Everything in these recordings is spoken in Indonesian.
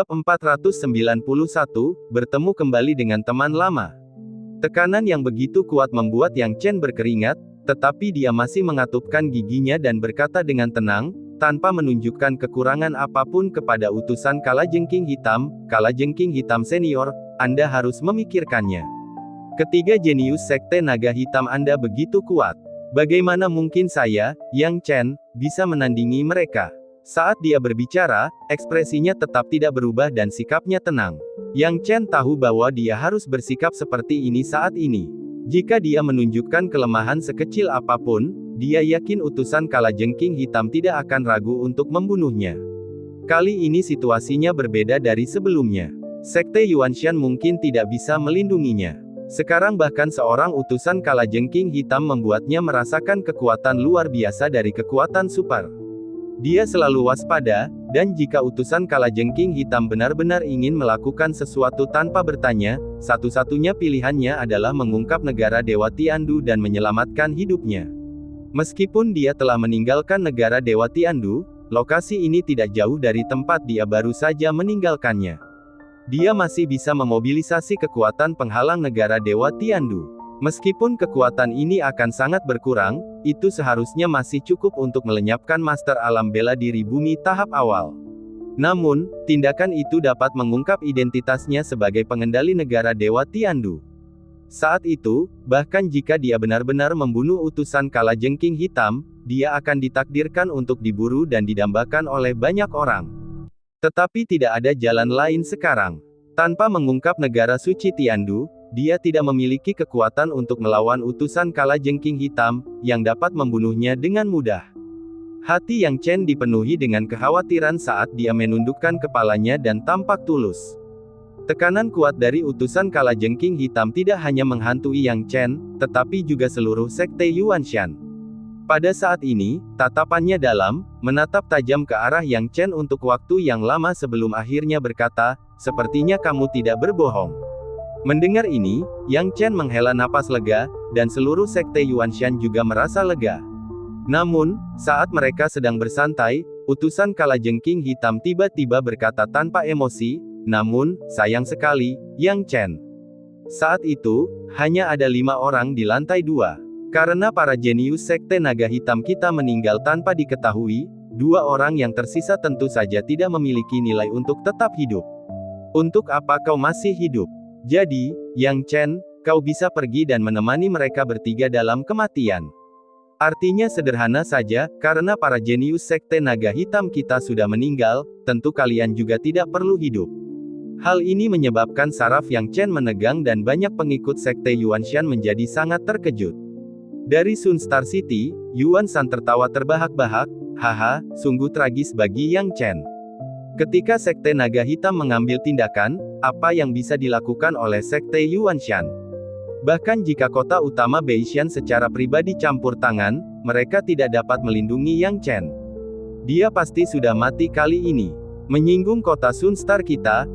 Bab 491, bertemu kembali dengan teman lama. Tekanan yang begitu kuat membuat Yang Chen berkeringat, tetapi dia masih mengatupkan giginya dan berkata dengan tenang, tanpa menunjukkan kekurangan apapun kepada utusan Kalajengking Hitam, Kalajengking Hitam Senior, Anda harus memikirkannya. Ketiga jenius Sekte Naga Hitam Anda begitu kuat. Bagaimana mungkin saya, Yang Chen, bisa menandingi mereka? Saat dia berbicara, ekspresinya tetap tidak berubah dan sikapnya tenang. Yang Chen tahu bahwa dia harus bersikap seperti ini saat ini. Jika dia menunjukkan kelemahan sekecil apapun, dia yakin utusan Kalajengking Hitam tidak akan ragu untuk membunuhnya. Kali ini situasinya berbeda dari sebelumnya. Sekte Yuanshan mungkin tidak bisa melindunginya. Sekarang bahkan seorang utusan Kalajengking Hitam membuatnya merasakan kekuatan luar biasa dari kekuatan super. Dia selalu waspada, dan jika utusan Kalajengking Hitam benar-benar ingin melakukan sesuatu tanpa bertanya, satu-satunya pilihannya adalah mengungkap negara Dewa Tiandu dan menyelamatkan hidupnya. Meskipun dia telah meninggalkan negara Dewa Tiandu, lokasi ini tidak jauh dari tempat dia baru saja meninggalkannya. Dia masih bisa memobilisasi kekuatan penghalang negara Dewa Tiandu. Meskipun kekuatan ini akan sangat berkurang, itu seharusnya masih cukup untuk melenyapkan Master Alam Bela Diri Bumi tahap awal. Namun, tindakan itu dapat mengungkap identitasnya sebagai pengendali negara Dewa Tiandu. Saat itu, bahkan jika dia benar-benar membunuh utusan Kalajengking Hitam, dia akan ditakdirkan untuk diburu dan didambakan oleh banyak orang. Tetapi tidak ada jalan lain sekarang. Tanpa mengungkap negara suci Tiandu, dia tidak memiliki kekuatan untuk melawan utusan Kalajengking Hitam, yang dapat membunuhnya dengan mudah. Hati Yang Chen dipenuhi dengan kekhawatiran saat dia menundukkan kepalanya dan tampak tulus. Tekanan kuat dari utusan Kalajengking Hitam tidak hanya menghantui Yang Chen, tetapi juga seluruh Sekte Yuanshan. Pada saat ini, tatapannya dalam, menatap tajam ke arah Yang Chen untuk waktu yang lama sebelum akhirnya berkata, "Sepertinya kamu tidak berbohong." Mendengar ini, Yang Chen menghela napas lega, dan seluruh Sekte Yuanshan juga merasa lega. Namun, saat mereka sedang bersantai, utusan Kalajengking Hitam tiba-tiba berkata tanpa emosi, "Namun, sayang sekali, Yang Chen. Saat itu, hanya ada 5 orang di lantai 2. Karena para jenius Sekte Naga Hitam kita meninggal tanpa diketahui, 2 orang yang tersisa tentu saja tidak memiliki nilai untuk tetap hidup. Untuk apa kau masih hidup? Jadi, Yang Chen, kau bisa pergi dan menemani mereka bertiga dalam kematian." Artinya sederhana saja, karena para jenius Sekte Naga Hitam kita sudah meninggal, tentu kalian juga tidak perlu hidup. Hal ini menyebabkan saraf Yang Chen menegang dan banyak pengikut Sekte Yuanshan menjadi sangat terkejut. Dari Sun Star City, Yuan San tertawa terbahak-bahak, "Haha, sungguh tragis bagi Yang Chen. Ketika Sekte Naga Hitam mengambil tindakan, apa yang bisa dilakukan oleh Sekte Yuanshan? Bahkan jika kota utama Beishan secara pribadi campur tangan, mereka tidak dapat melindungi Yang Chen. Dia pasti sudah mati kali ini." Menyinggung kota Sun Star kita,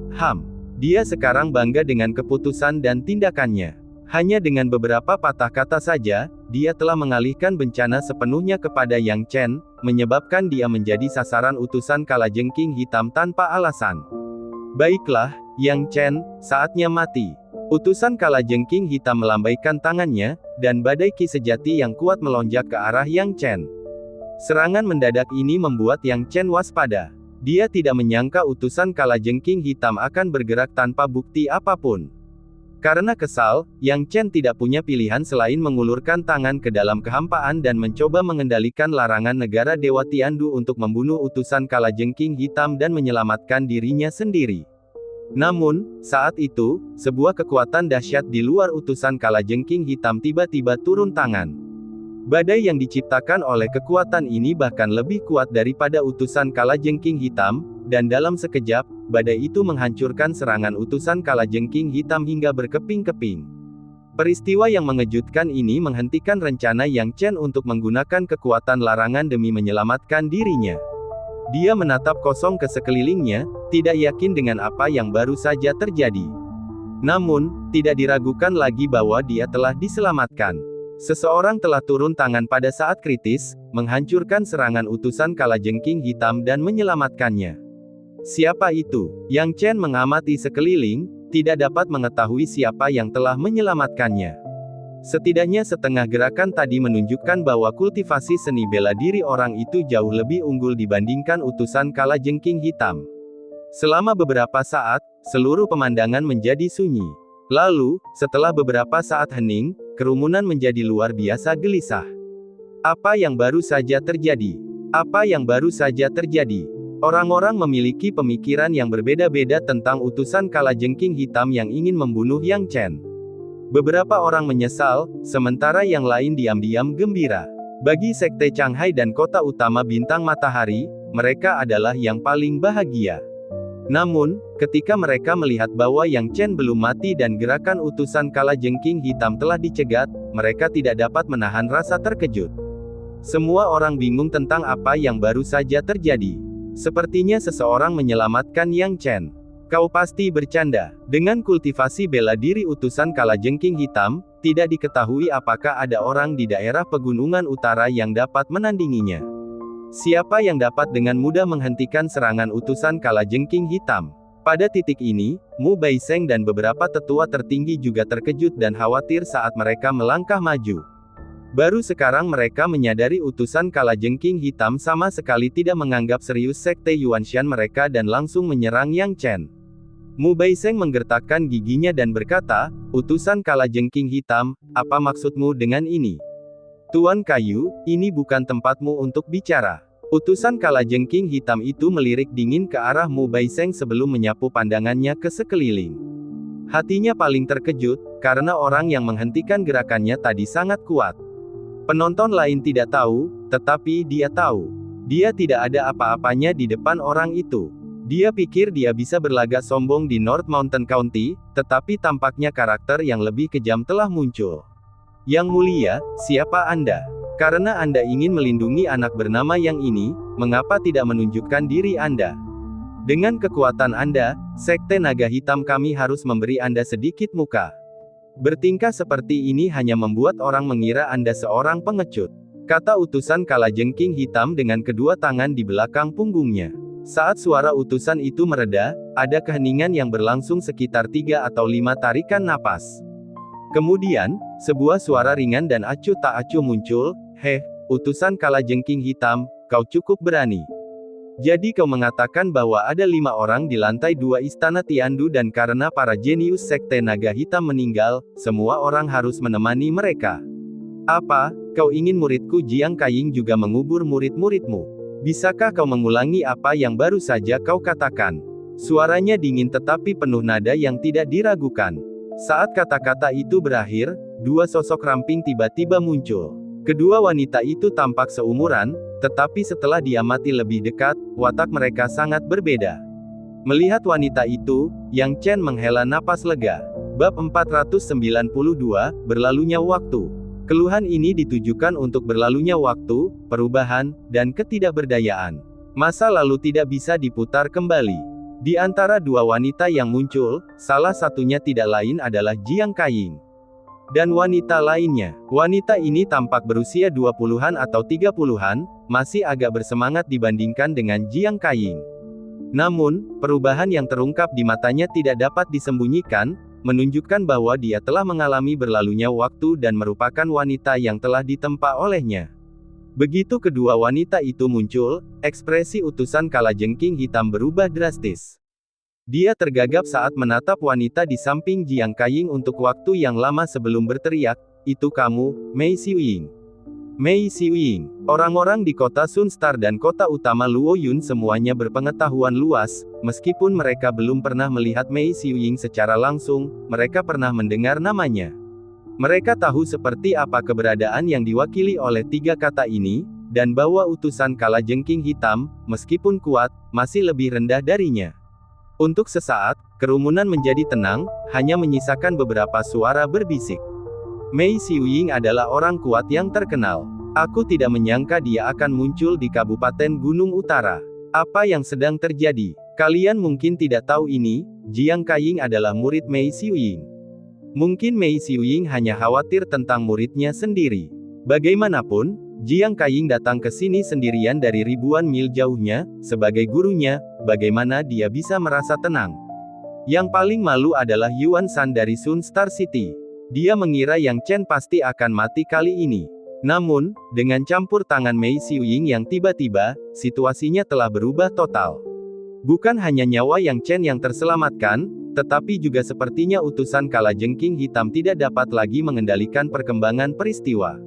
dia sekarang bangga dengan keputusan dan tindakannya. Hanya dengan beberapa patah kata saja, dia telah mengalihkan bencana sepenuhnya kepada Yang Chen, menyebabkan dia menjadi sasaran utusan Kalajengking Hitam tanpa alasan. "Baiklah, Yang Chen, saatnya mati." Utusan Kalajengking Hitam melambaikan tangannya, dan badai ki sejati yang kuat melonjak ke arah Yang Chen. Serangan mendadak ini membuat Yang Chen waspada. Dia tidak menyangka utusan Kalajengking Hitam akan bergerak tanpa bukti apapun. Karena kesal, Yang Chen tidak punya pilihan selain mengulurkan tangan ke dalam kehampaan dan mencoba mengendalikan larangan negara Dewa Tiandu untuk membunuh utusan Kalajengking Hitam dan menyelamatkan dirinya sendiri. Namun, saat itu, sebuah kekuatan dahsyat di luar utusan Kalajengking Hitam tiba-tiba turun tangan. Badai yang diciptakan oleh kekuatan ini bahkan lebih kuat daripada utusan Kalajengking Hitam, dan dalam sekejap, badai itu menghancurkan serangan utusan Kalajengking Hitam hingga berkeping-keping. Peristiwa yang mengejutkan ini menghentikan rencana Yang Chen untuk menggunakan kekuatan larangan demi menyelamatkan dirinya. Dia menatap kosong ke sekelilingnya, tidak yakin dengan apa yang baru saja terjadi. Namun, tidak diragukan lagi bahwa dia telah diselamatkan. Seseorang telah turun tangan pada saat kritis, menghancurkan serangan utusan Kalajengking Hitam dan menyelamatkannya. Siapa itu? Yang Chen mengamati sekeliling, tidak dapat mengetahui siapa yang telah menyelamatkannya. Setidaknya setengah gerakan tadi menunjukkan bahwa kultivasi seni bela diri orang itu jauh lebih unggul dibandingkan utusan kalajengking hitam. Selama beberapa saat, seluruh pemandangan menjadi sunyi. Lalu, setelah beberapa saat hening, kerumunan menjadi luar biasa gelisah. Apa yang baru saja terjadi? Apa yang baru saja terjadi? Orang-orang memiliki pemikiran yang berbeda-beda tentang utusan kalajengking hitam yang ingin membunuh Yang Chen. Beberapa orang menyesal, sementara yang lain diam-diam gembira. Bagi Sekte Changhai dan kota utama Bintang Matahari, mereka adalah yang paling bahagia. Namun, ketika mereka melihat bahwa Yang Chen belum mati dan gerakan utusan kalajengking hitam telah dicegat, mereka tidak dapat menahan rasa terkejut. Semua orang bingung tentang apa yang baru saja terjadi. Sepertinya seseorang menyelamatkan Yang Chen. Kau pasti bercanda. Dengan kultivasi bela diri utusan kalajengking hitam, tidak diketahui apakah ada orang di daerah pegunungan utara yang dapat menandinginya. Siapa yang dapat dengan mudah menghentikan serangan utusan kalajengking hitam? Pada titik ini, Mu Baiseng dan beberapa tetua tertinggi juga terkejut dan khawatir saat mereka melangkah maju. Baru sekarang mereka menyadari utusan kalajengking hitam sama sekali tidak menganggap serius sekte Yuanshan mereka dan langsung menyerang Yang Chen. Mu Baiseng menggertakkan giginya dan berkata, "Utusan kalajengking hitam, apa maksudmu dengan ini?" "Tuan Kayu, ini bukan tempatmu untuk bicara." Utusan kalajengking hitam itu melirik dingin ke arah Mu Baiseng sebelum menyapu pandangannya ke sekeliling. Hatinya paling terkejut, karena orang yang menghentikan gerakannya tadi sangat kuat. Penonton lain tidak tahu, tetapi dia tahu. Dia tidak ada apa-apanya di depan orang itu. Dia pikir dia bisa berlagak sombong di North Mountain County, tetapi tampaknya karakter yang lebih kejam telah muncul. "Yang mulia, siapa Anda? Karena Anda ingin melindungi anak bernama Yang ini, mengapa tidak menunjukkan diri Anda? Dengan kekuatan Anda, Sekte Naga Hitam kami harus memberi Anda sedikit muka. Bertingkah seperti ini hanya membuat orang mengira Anda seorang pengecut," kata utusan kalajengking hitam dengan kedua tangan di belakang punggungnya. Saat suara utusan itu mereda, ada keheningan yang berlangsung sekitar 3 atau 5 tarikan napas. Kemudian, sebuah suara ringan dan acuh tak acuh muncul, "Heh, utusan kalajengking hitam, kau cukup berani. Jadi kau mengatakan bahwa ada 5 orang di lantai 2 Istana Tiandu dan karena para jenius Sekte Naga Hitam meninggal, semua orang harus menemani mereka. Apa, kau ingin muridku Jiang Kaiying juga mengubur murid-muridmu? Bisakah kau mengulangi apa yang baru saja kau katakan?" Suaranya dingin tetapi penuh nada yang tidak diragukan. Saat kata-kata itu berakhir, 2 sosok ramping tiba-tiba muncul. Kedua wanita itu tampak seumuran, tetapi setelah diamati lebih dekat, watak mereka sangat berbeda. Melihat wanita itu, Yang Chen menghela napas lega. Bab 492, Berlalunya Waktu. Keluhan ini ditujukan untuk berlalunya waktu, perubahan, dan ketidakberdayaan. Masa lalu tidak bisa diputar kembali. Di antara 2 wanita yang muncul, salah satunya tidak lain adalah Jiang Kaiying. Dan wanita lainnya. Wanita ini tampak berusia 20-an atau 30-an, masih agak bersemangat dibandingkan dengan Jiang Kaiying. Namun, perubahan yang terungkap di matanya tidak dapat disembunyikan, menunjukkan bahwa dia telah mengalami berlalunya waktu dan merupakan wanita yang telah ditempa olehnya. Begitu kedua wanita itu muncul, ekspresi utusan kalajengking hitam berubah drastis. Dia tergagap saat menatap wanita di samping Jiang Kaiying untuk waktu yang lama sebelum berteriak, "Itu kamu, Mei Xiuying." Mei Xiuying. Orang-orang di kota Sunstar dan kota utama Luoyun semuanya berpengetahuan luas, meskipun mereka belum pernah melihat Mei Xiuying secara langsung, mereka pernah mendengar namanya. Mereka tahu seperti apa keberadaan yang diwakili oleh 3 kata ini, dan bahwa utusan kalajengking hitam, meskipun kuat, masih lebih rendah darinya. Untuk sesaat, kerumunan menjadi tenang, hanya menyisakan beberapa suara berbisik. Mei Xiuying adalah orang kuat yang terkenal. Aku tidak menyangka dia akan muncul di Kabupaten Gunung Utara. Apa yang sedang terjadi? Kalian mungkin tidak tahu ini, Jiang Kaiying adalah murid Mei Xiuying. Mungkin Mei Xiuying hanya khawatir tentang muridnya sendiri. Bagaimanapun, Jiang Kaiying datang ke sini sendirian dari ribuan mil jauhnya, sebagai gurunya, bagaimana dia bisa merasa tenang. Yang paling malu adalah Yuan Shan dari Sun Star City. Dia mengira Yang Chen pasti akan mati kali ini. Namun, dengan campur tangan Mei Xiuying yang tiba-tiba, situasinya telah berubah total. Bukan hanya nyawa Yang Chen yang terselamatkan, tetapi juga sepertinya utusan Kalajengking Hitam tidak dapat lagi mengendalikan perkembangan peristiwa.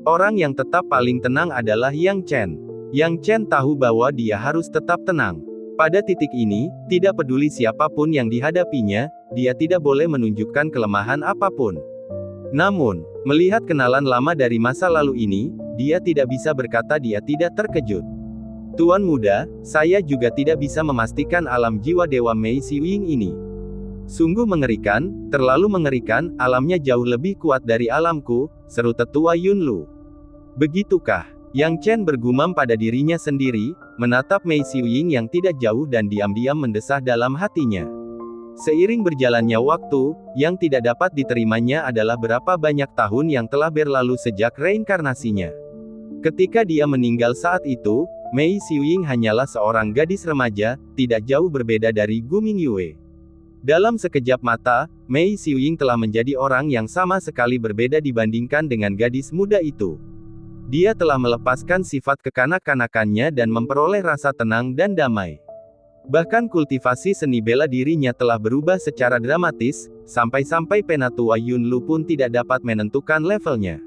Orang yang tetap paling tenang adalah Yang Chen. Yang Chen tahu bahwa dia harus tetap tenang. Pada titik ini, tidak peduli siapapun yang dihadapinya, dia tidak boleh menunjukkan kelemahan apapun. Namun, melihat kenalan lama dari masa lalu ini, dia tidak bisa berkata dia tidak terkejut. Tuan muda, saya juga tidak bisa memastikan alam jiwa Dewa Mei Xiuying ini. Sungguh mengerikan, terlalu mengerikan, alamnya jauh lebih kuat dari alamku, seru tetua Yunlu. Begitukah? Yang Chen bergumam pada dirinya sendiri, menatap Mei Xiuying yang tidak jauh dan diam-diam mendesah dalam hatinya. Seiring berjalannya waktu, yang tidak dapat diterimanya adalah berapa banyak tahun yang telah berlalu sejak reinkarnasinya. Ketika dia meninggal saat itu, Mei Xiuying hanyalah seorang gadis remaja, tidak jauh berbeda dari Gu Mingyue. Dalam sekejap mata, Mei Xiuying telah menjadi orang yang sama sekali berbeda dibandingkan dengan gadis muda itu. Dia telah melepaskan sifat kekanak-kanakannya dan memperoleh rasa tenang dan damai. Bahkan kultivasi seni bela dirinya telah berubah secara dramatis, sampai-sampai Penatua Yunlu pun tidak dapat menentukan levelnya.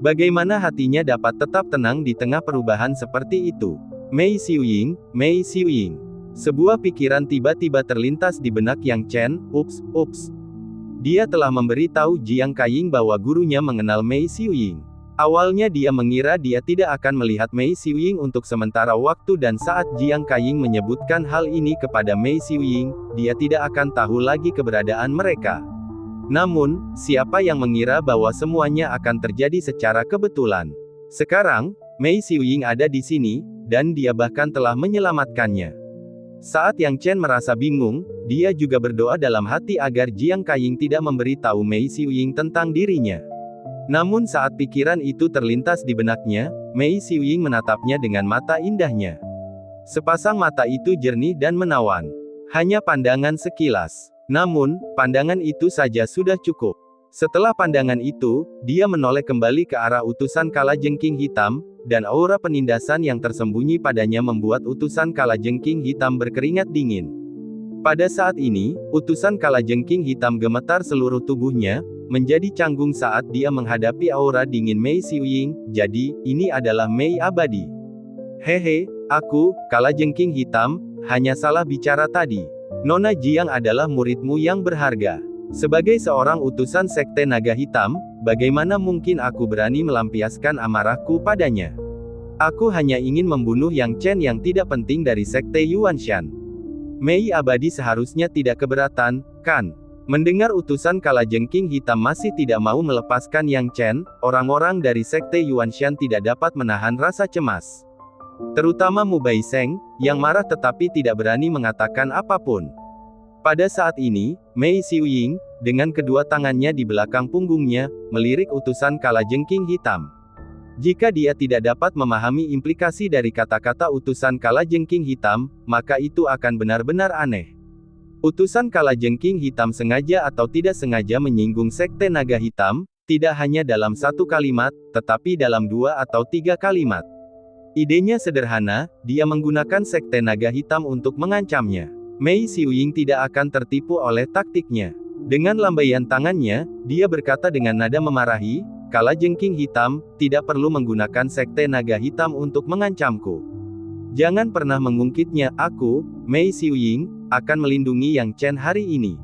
Bagaimana hatinya dapat tetap tenang di tengah perubahan seperti itu? Mei Xiuying, Mei Xiuying. Sebuah pikiran tiba-tiba terlintas di benak Yang Chen, ups. Dia telah memberi tahu Jiang Kaiying bahwa gurunya mengenal Mei Xiuying. Awalnya dia mengira dia tidak akan melihat Mei Xiuying untuk sementara waktu dan saat Jiang Kaiying menyebutkan hal ini kepada Mei Xiuying, dia tidak akan tahu lagi keberadaan mereka. Namun, siapa yang mengira bahwa semuanya akan terjadi secara kebetulan? Sekarang, Mei Xiuying ada di sini, dan dia bahkan telah menyelamatkannya. Saat Yang Chen merasa bingung, dia juga berdoa dalam hati agar Jiang Kaiying tidak memberi tahu Mei Xiuying tentang dirinya. Namun saat pikiran itu terlintas di benaknya, Mei Xiuying menatapnya dengan mata indahnya. Sepasang mata itu jernih dan menawan. Hanya pandangan sekilas. Namun, pandangan itu saja sudah cukup. Setelah pandangan itu, dia menoleh kembali ke arah utusan Kalajengking Hitam, dan aura penindasan yang tersembunyi padanya membuat utusan Kalajengking Hitam berkeringat dingin. Pada saat ini, utusan Kalajengking Hitam gemetar seluruh tubuhnya, menjadi canggung saat dia menghadapi aura dingin Mei Xiuying. Jadi, ini adalah Mei abadi. Hehe, aku, Kalajengking Hitam, hanya salah bicara tadi. Nona Jiang adalah muridmu yang berharga. Sebagai seorang utusan Sekte Naga Hitam, bagaimana mungkin aku berani melampiaskan amarahku padanya? Aku hanya ingin membunuh Yang Chen yang tidak penting dari Sekte Yuanshan. Mei abadi seharusnya tidak keberatan, kan? Mendengar utusan Kalajengking Hitam masih tidak mau melepaskan Yang Chen, orang-orang dari Sekte Yuanshan tidak dapat menahan rasa cemas. Terutama Mu Baiseng, yang marah tetapi tidak berani mengatakan apapun. Pada saat ini, Mei Xiuying, dengan kedua tangannya di belakang punggungnya, melirik utusan Kalajengking Hitam. Jika dia tidak dapat memahami implikasi dari kata-kata utusan Kalajengking Hitam, maka itu akan benar-benar aneh. Utusan Kalajengking Hitam sengaja atau tidak sengaja menyinggung Sekte Naga Hitam, tidak hanya dalam satu kalimat, tetapi dalam 2 atau 3 kalimat. Idenya sederhana, dia menggunakan Sekte Naga Hitam untuk mengancamnya. Mei Xiuying tidak akan tertipu oleh taktiknya. Dengan lambaian tangannya, dia berkata dengan nada memarahi, Kalajengking Hitam, tidak perlu menggunakan Sekte Naga Hitam untuk mengancamku. Jangan pernah mengungkitnya, aku, Mei Xiuying, akan melindungi Yang Chen hari ini.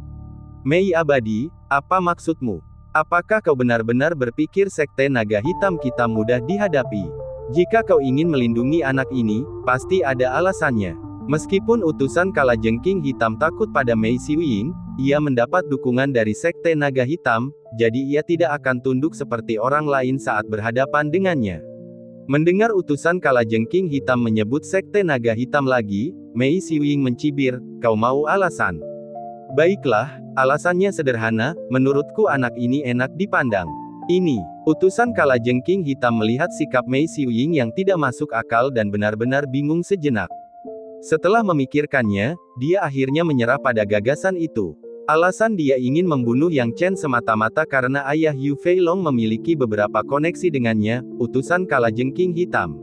Mei abadi, apa maksudmu? Apakah kau benar-benar berpikir Sekte Naga Hitam kita mudah dihadapi? Jika kau ingin melindungi anak ini, pasti ada alasannya. Meskipun utusan Kalajengking Hitam takut pada Mei Xiuying, ia mendapat dukungan dari Sekte Naga Hitam, jadi ia tidak akan tunduk seperti orang lain saat berhadapan dengannya. Mendengar utusan Kalajengking Hitam menyebut Sekte Naga Hitam lagi, Mei Xiuying mencibir, kau mau alasan? Baiklah, alasannya sederhana, menurutku anak ini enak dipandang. Ini, utusan Kalajengking Hitam melihat sikap Mei Xiuying yang tidak masuk akal dan benar-benar bingung sejenak. Setelah memikirkannya, dia akhirnya menyerah pada gagasan itu. Alasan dia ingin membunuh Yang Chen semata-mata karena ayah Yu Feilong memiliki beberapa koneksi dengannya, utusan Kalajengking Hitam.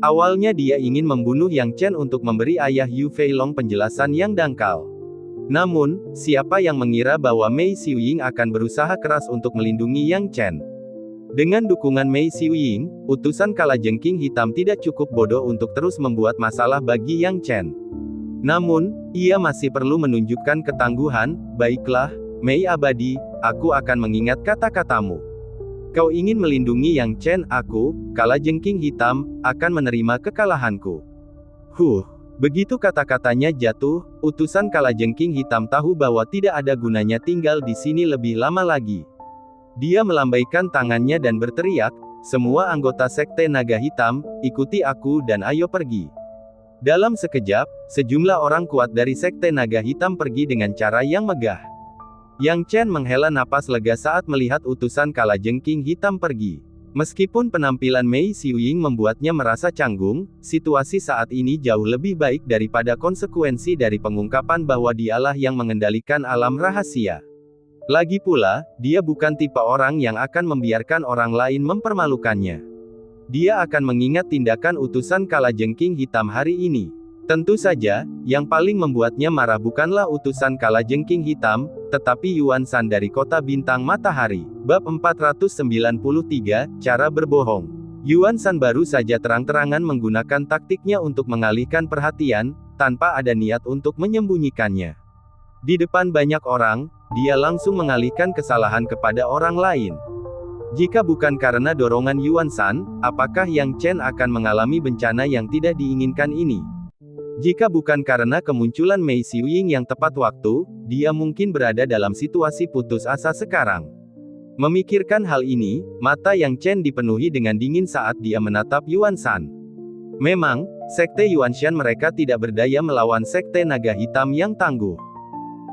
Awalnya dia ingin membunuh Yang Chen untuk memberi ayah Yu Feilong penjelasan yang dangkal. Namun, siapa yang mengira bahwa Mei Xiuying akan berusaha keras untuk melindungi Yang Chen? Dengan dukungan Mei Xiuying, utusan Kalajengking Hitam tidak cukup bodoh untuk terus membuat masalah bagi Yang Chen. Namun, ia masih perlu menunjukkan ketangguhan. Baiklah, Mei Abadi, aku akan mengingat kata-katamu. Kau ingin melindungi Yang Chen, aku, Kalajengking Hitam, akan menerima kekalahanku. Begitu kata-katanya jatuh, utusan Kalajengking Hitam tahu bahwa tidak ada gunanya tinggal di sini lebih lama lagi. Dia melambaikan tangannya dan berteriak, "Semua anggota Sekte Naga Hitam, ikuti aku dan ayo pergi." Dalam sekejap, sejumlah orang kuat dari Sekte Naga Hitam pergi dengan cara yang megah. Yang Chen menghela napas lega saat melihat utusan Kalajengking Hitam pergi. Meskipun penampilan Mei Xiuying membuatnya merasa canggung, situasi saat ini jauh lebih baik daripada konsekuensi dari pengungkapan bahwa dialah yang mengendalikan alam rahasia. Lagi pula, dia bukan tipe orang yang akan membiarkan orang lain mempermalukannya. Dia akan mengingat tindakan utusan Kalajengking Hitam hari ini. Tentu saja, yang paling membuatnya marah bukanlah utusan Kalajengking Hitam, tetapi Yuan Shan dari Kota Bintang Matahari. Bab 493, Cara Berbohong. Yuan Shan baru saja terang-terangan menggunakan taktiknya untuk mengalihkan perhatian, tanpa ada niat untuk menyembunyikannya. Di depan banyak orang, dia langsung mengalihkan kesalahan kepada orang lain. Jika bukan karena dorongan Yuan Shan, apakah Yang Chen akan mengalami bencana yang tidak diinginkan ini? Jika bukan karena kemunculan Mei Xiuying yang tepat waktu, dia mungkin berada dalam situasi putus asa sekarang. Memikirkan hal ini, mata Yang Chen dipenuhi dengan dingin saat dia menatap Yuan Shan. Memang, Sekte Yuan Shan mereka tidak berdaya melawan Sekte Naga Hitam yang tangguh.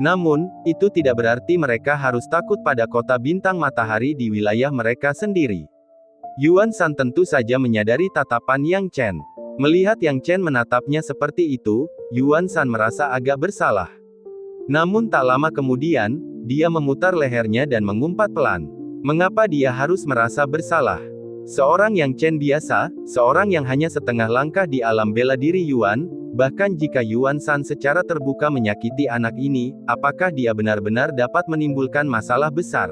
Namun, itu tidak berarti mereka harus takut pada Kota Bintang Matahari di wilayah mereka sendiri. Yuan Shan tentu saja menyadari tatapan Yang Chen. Melihat Yang Chen menatapnya seperti itu, Yuan Shan merasa agak bersalah. Namun tak lama kemudian, dia memutar lehernya dan mengumpat pelan. Mengapa dia harus merasa bersalah? Seorang Yang Chen biasa, seorang yang hanya setengah langkah di alam bela diri Yuan. Bahkan jika Yuan Shan secara terbuka menyakiti anak ini, apakah dia benar-benar dapat menimbulkan masalah besar?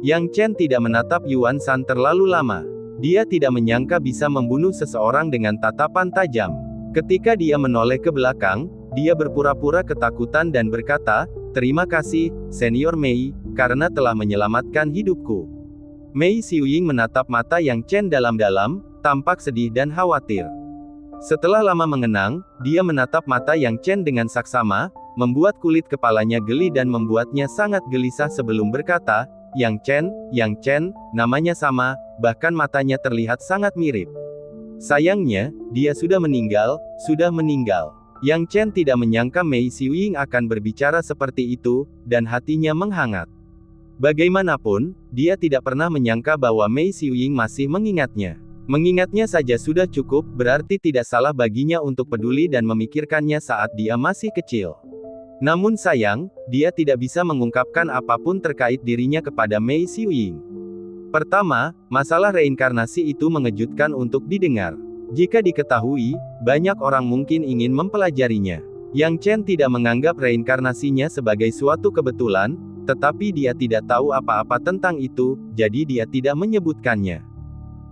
Yang Chen tidak menatap Yuan Shan terlalu lama. Dia tidak menyangka bisa membunuh seseorang dengan tatapan tajam. Ketika dia menoleh ke belakang, dia berpura-pura ketakutan dan berkata, "Terima kasih, Senior Mei, karena telah menyelamatkan hidupku." Mei Xiuying menatap mata Yang Chen dalam-dalam, tampak sedih dan khawatir. Setelah lama mengenang, dia menatap mata Yang Chen dengan saksama, membuat kulit kepalanya geli dan membuatnya sangat gelisah sebelum berkata, Yang Chen, namanya sama, bahkan matanya terlihat sangat mirip. Sayangnya, dia sudah meninggal. Yang Chen tidak menyangka Mei Xiuying akan berbicara seperti itu, dan hatinya menghangat. Bagaimanapun, dia tidak pernah menyangka bahwa Mei Xiuying masih mengingatnya. Mengingatnya saja sudah cukup, berarti tidak salah baginya untuk peduli dan memikirkannya saat dia masih kecil. Namun sayang, dia tidak bisa mengungkapkan apapun terkait dirinya kepada Mei Xiuying. Pertama, masalah reinkarnasi itu mengejutkan untuk didengar. Jika diketahui, banyak orang mungkin ingin mempelajarinya. Yang Chen tidak menganggap reinkarnasinya sebagai suatu kebetulan, tetapi dia tidak tahu apa-apa tentang itu, jadi dia tidak menyebutkannya.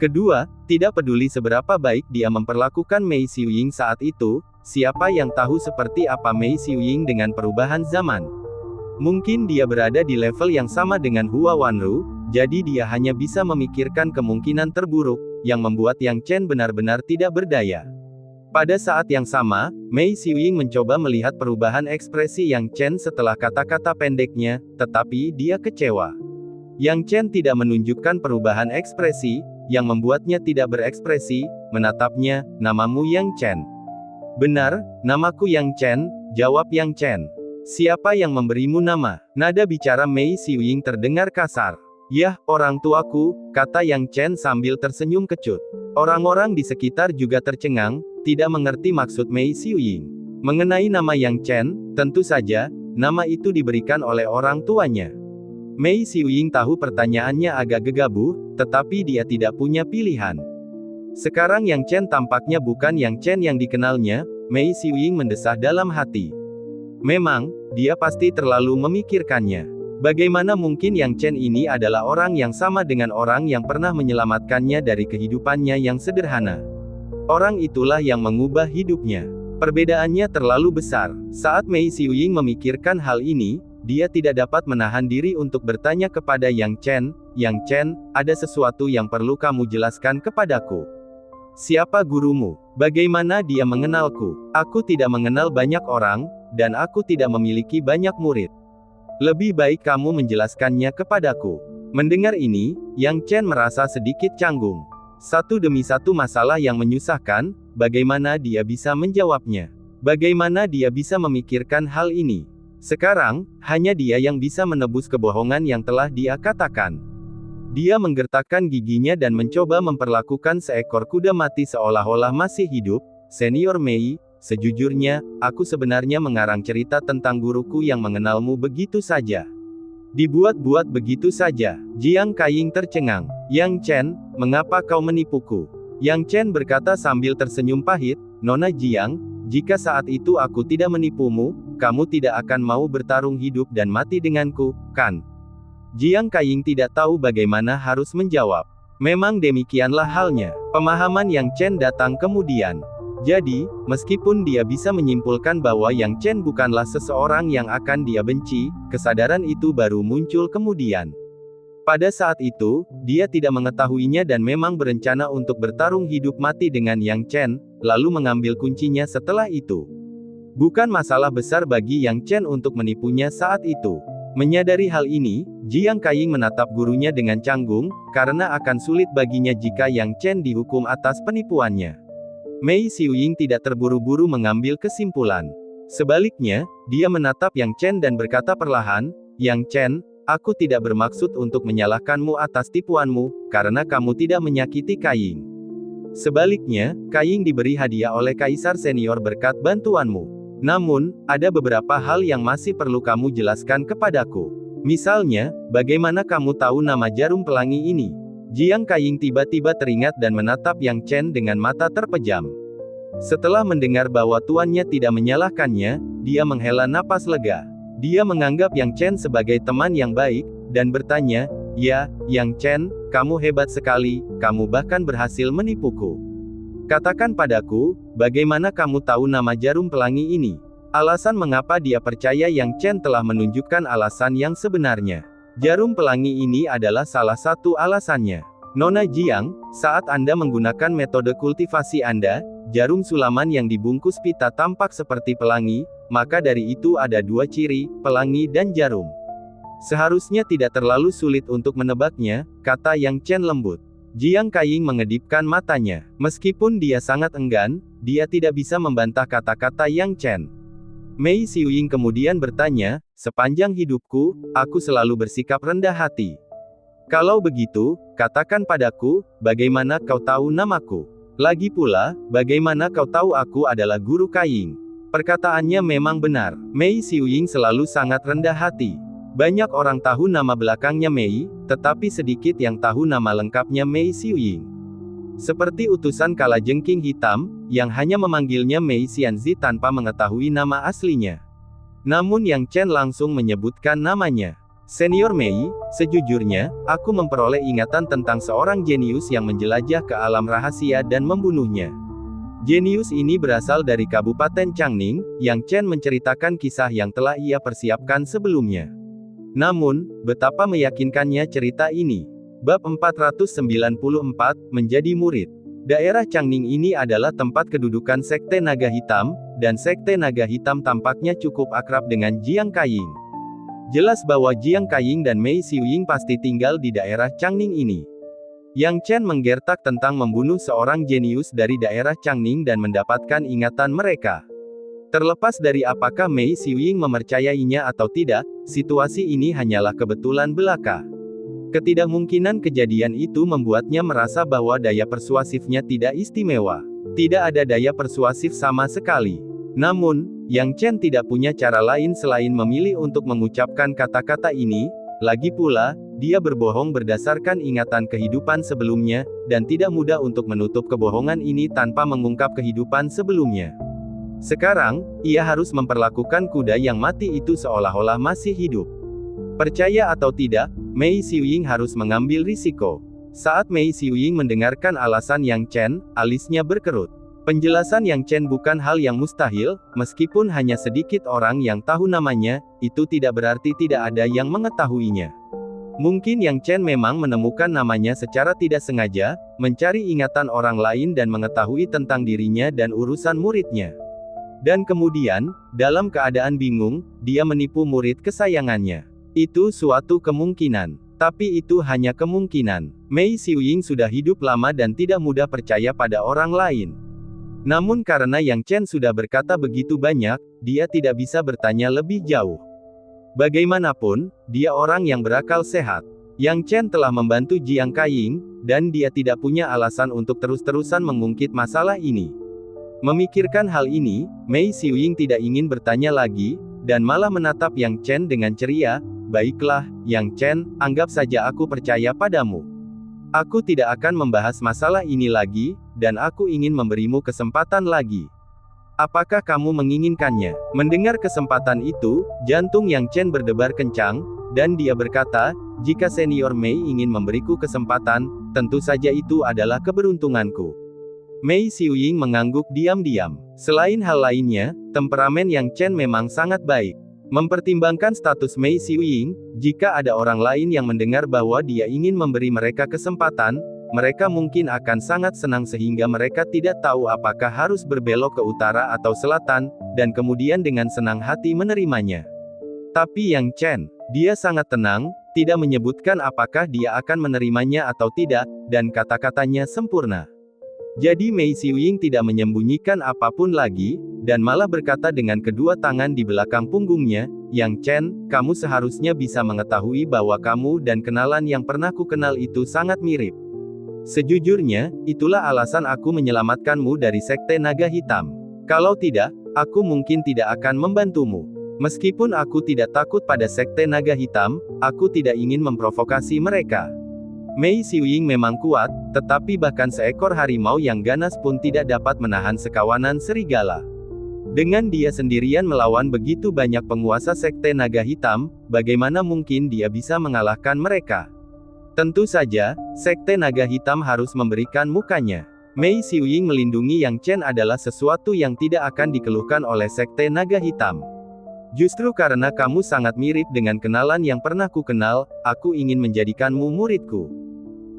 Kedua, tidak peduli seberapa baik dia memperlakukan Mei Xiuying saat itu, siapa yang tahu seperti apa Mei Xiuying dengan perubahan zaman. Mungkin dia berada di level yang sama dengan Hua Wanru, jadi dia hanya bisa memikirkan kemungkinan terburuk, yang membuat Yang Chen benar-benar tidak berdaya. Pada saat yang sama, Mei Xiuying mencoba melihat perubahan ekspresi Yang Chen setelah kata-kata pendeknya, tetapi dia kecewa. Yang Chen tidak menunjukkan perubahan ekspresi, yang membuatnya tidak berekspresi, menatapnya, "Namamu Yang Chen?" "Benar, namaku Yang Chen," jawab Yang Chen. "Siapa yang memberimu nama?" Nada bicara Mei Xiuying terdengar kasar. "Yah, orang tuaku," kata Yang Chen sambil tersenyum kecut. Orang-orang di sekitar juga tercengang, tidak mengerti maksud Mei Xiuying. Mengenai nama Yang Chen, tentu saja, nama itu diberikan oleh orang tuanya. Mei Xiuying tahu pertanyaannya agak gegabah, tetapi dia tidak punya pilihan. Sekarang Yang Chen tampaknya bukan Yang Chen yang dikenalnya, Mei Xiuying mendesah dalam hati. Memang, dia pasti terlalu memikirkannya. Bagaimana mungkin Yang Chen ini adalah orang yang sama dengan orang yang pernah menyelamatkannya dari kehidupannya yang sederhana. Orang itulah yang mengubah hidupnya. Perbedaannya terlalu besar. Saat Mei Xiuying memikirkan hal ini, dia tidak dapat menahan diri untuk bertanya kepada Yang Chen, "Yang Chen, ada sesuatu yang perlu kamu jelaskan kepadaku. Siapa gurumu? Bagaimana dia mengenalku? Aku tidak mengenal banyak orang, dan aku tidak memiliki banyak murid. Lebih baik kamu menjelaskannya kepadaku." Mendengar ini, Yang Chen merasa sedikit canggung. Satu demi satu masalah yang menyusahkan, bagaimana dia bisa menjawabnya? Bagaimana dia bisa memikirkan hal ini? Sekarang, hanya dia yang bisa menebus kebohongan yang telah dia katakan. Dia menggertakkan giginya dan mencoba memperlakukan seekor kuda mati seolah-olah masih hidup. "Senior Mei, sejujurnya, aku sebenarnya mengarang cerita tentang guruku yang mengenalmu begitu saja. Dibuat-buat begitu saja." Jiang Kaiying tercengang. "Yang Chen, mengapa kau menipuku?" Yang Chen berkata sambil tersenyum pahit, "Nona Jiang, jika saat itu aku tidak menipumu, kamu tidak akan mau bertarung hidup dan mati denganku, kan?" Jiang Kaiying tidak tahu bagaimana harus menjawab. Memang demikianlah halnya. Pemahaman Yang Chen datang kemudian. Jadi, meskipun dia bisa menyimpulkan bahwa Yang Chen bukanlah seseorang yang akan dia benci, kesadaran itu baru muncul kemudian. Pada saat itu, dia tidak mengetahuinya dan memang berencana untuk bertarung hidup mati dengan Yang Chen, lalu mengambil kuncinya setelah itu. Bukan masalah besar bagi Yang Chen untuk menipunya saat itu. Menyadari hal ini, Jiang Kaiying menatap gurunya dengan canggung, karena akan sulit baginya jika Yang Chen dihukum atas penipuannya. Mei Xiuying tidak terburu-buru mengambil kesimpulan. Sebaliknya, dia menatap Yang Chen dan berkata perlahan, "Yang Chen, aku tidak bermaksud untuk menyalahkanmu atas tipuanmu, karena kamu tidak menyakiti Kaiying. Sebaliknya, Kaiying diberi hadiah oleh Kaisar Senior berkat bantuanmu. Namun, ada beberapa hal yang masih perlu kamu jelaskan kepadaku. Misalnya, bagaimana kamu tahu nama jarum pelangi ini?" Jiang Kaiying tiba-tiba teringat dan menatap Yang Chen dengan mata terpejam. Setelah mendengar bahwa tuannya tidak menyalahkannya, dia menghela napas lega. Dia menganggap Yang Chen sebagai teman yang baik, dan bertanya, "Ya, Yang Chen, kamu hebat sekali, kamu bahkan berhasil menipuku. Katakan padaku, bagaimana kamu tahu nama jarum pelangi ini?" Alasan mengapa dia percaya Yang Chen telah menunjukkan alasan yang sebenarnya. Jarum pelangi ini adalah salah satu alasannya. "Nona Jiang, saat Anda menggunakan metode kultivasi Anda, jarum sulaman yang dibungkus pita tampak seperti pelangi, maka dari itu ada dua ciri, pelangi dan jarum. Seharusnya tidak terlalu sulit untuk menebaknya," kata Yang Chen lembut. Jiang Kaiying mengedipkan matanya. Meskipun dia sangat enggan, dia tidak bisa membantah kata-kata Yang Chen. Mei Xiuying kemudian bertanya, "Sepanjang hidupku, aku selalu bersikap rendah hati. Kalau begitu, katakan padaku, bagaimana kau tahu namaku? Lagi pula, bagaimana kau tahu aku adalah guru Kaiying?" Perkataannya memang benar. Mei Xiuying selalu sangat rendah hati. Banyak orang tahu nama belakangnya Mei, tetapi sedikit yang tahu nama lengkapnya Mei Xiuying. Seperti utusan Kalajengking Hitam, yang hanya memanggilnya Mei Xianzi tanpa mengetahui nama aslinya. Namun Yang Chen langsung menyebutkan namanya. "Senior Mei, sejujurnya, aku memperoleh ingatan tentang seorang jenius yang menjelajah ke alam rahasia dan membunuhnya. Jenius ini berasal dari Kabupaten Changning." Yang Chen menceritakan kisah yang telah ia persiapkan sebelumnya. Namun, betapa meyakinkannya cerita ini. Bab 494, Menjadi Murid. Daerah Changning ini adalah tempat kedudukan Sekte Naga Hitam, dan Sekte Naga Hitam tampaknya cukup akrab dengan Jiang Kaiying. Jelas bahwa Jiang Kaiying dan Mei Xiuying pasti tinggal di daerah Changning ini. Yang Chen menggertak tentang membunuh seorang jenius dari daerah Changning dan mendapatkan ingatan mereka. Terlepas dari apakah Mei Xiuying mempercayainya atau tidak, situasi ini hanyalah kebetulan belaka. Ketidakmungkinan kejadian itu membuatnya merasa bahwa daya persuasifnya tidak istimewa. Tidak ada daya persuasif sama sekali. Namun, Yang Chen tidak punya cara lain selain memilih untuk mengucapkan kata-kata ini. Lagi pula, dia berbohong berdasarkan ingatan kehidupan sebelumnya, dan tidak mudah untuk menutup kebohongan ini tanpa mengungkap kehidupan sebelumnya. Sekarang, ia harus memperlakukan kuda yang mati itu seolah-olah masih hidup. Percaya atau tidak, Mei Xiuying harus mengambil risiko. Saat Mei Xiuying mendengarkan alasan Yang Chen, alisnya berkerut. Penjelasan Yang Chen bukan hal yang mustahil, meskipun hanya sedikit orang yang tahu namanya, itu tidak berarti tidak ada yang mengetahuinya. Mungkin Yang Chen memang menemukan namanya secara tidak sengaja, mencari ingatan orang lain dan mengetahui tentang dirinya dan urusan muridnya. Dan kemudian, dalam keadaan bingung, dia menipu murid kesayangannya. Itu suatu kemungkinan. Tapi itu hanya kemungkinan. Mei Xiuying sudah hidup lama dan tidak mudah percaya pada orang lain. Namun karena Yang Chen sudah berkata begitu banyak, dia tidak bisa bertanya lebih jauh. Bagaimanapun, dia orang yang berakal sehat. Yang Chen telah membantu Jiang Kaiying, dan dia tidak punya alasan untuk terus-terusan mengungkit masalah ini. Memikirkan hal ini, Mei Xiuying tidak ingin bertanya lagi, dan malah menatap Yang Chen dengan ceria. Baiklah, Yang Chen, anggap saja aku percaya padamu. Aku tidak akan membahas masalah ini lagi, dan aku ingin memberimu kesempatan lagi. Apakah kamu menginginkannya? Mendengar kesempatan itu, jantung Yang Chen berdebar kencang, dan dia berkata, jika Senior Mei ingin memberiku kesempatan, tentu saja itu adalah keberuntunganku. Mei Xiuying mengangguk diam-diam. Selain hal lainnya, temperamen Yang Chen memang sangat baik. Mempertimbangkan status Mei Xiuying, jika ada orang lain yang mendengar bahwa dia ingin memberi mereka kesempatan, mereka mungkin akan sangat senang sehingga mereka tidak tahu apakah harus berbelok ke utara atau selatan, dan kemudian dengan senang hati menerimanya. Tapi Yang Chen, dia sangat tenang, tidak menyebutkan apakah dia akan menerimanya atau tidak, dan kata-katanya sempurna. Jadi Mei Xiuying tidak menyembunyikan apapun lagi, dan malah berkata dengan kedua tangan di belakang punggungnya, Yang Chen, kamu seharusnya bisa mengetahui bahwa kamu dan kenalan yang pernah kukenal itu sangat mirip. Sejujurnya, itulah alasan aku menyelamatkanmu dari Sekte Naga Hitam. Kalau tidak, aku mungkin tidak akan membantumu. Meskipun aku tidak takut pada Sekte Naga Hitam, aku tidak ingin memprovokasi mereka. Mei Xiuying memang kuat, tetapi bahkan seekor harimau yang ganas pun tidak dapat menahan sekawanan serigala. Dengan dia sendirian melawan begitu banyak penguasa Sekte Naga Hitam, bagaimana mungkin dia bisa mengalahkan mereka? Tentu saja, Sekte Naga Hitam harus memberikan mukanya. Mei Xiuying melindungi Yang Chen adalah sesuatu yang tidak akan dikeluhkan oleh Sekte Naga Hitam. Justru karena kamu sangat mirip dengan kenalan yang pernah kukenal, aku ingin menjadikanmu muridku.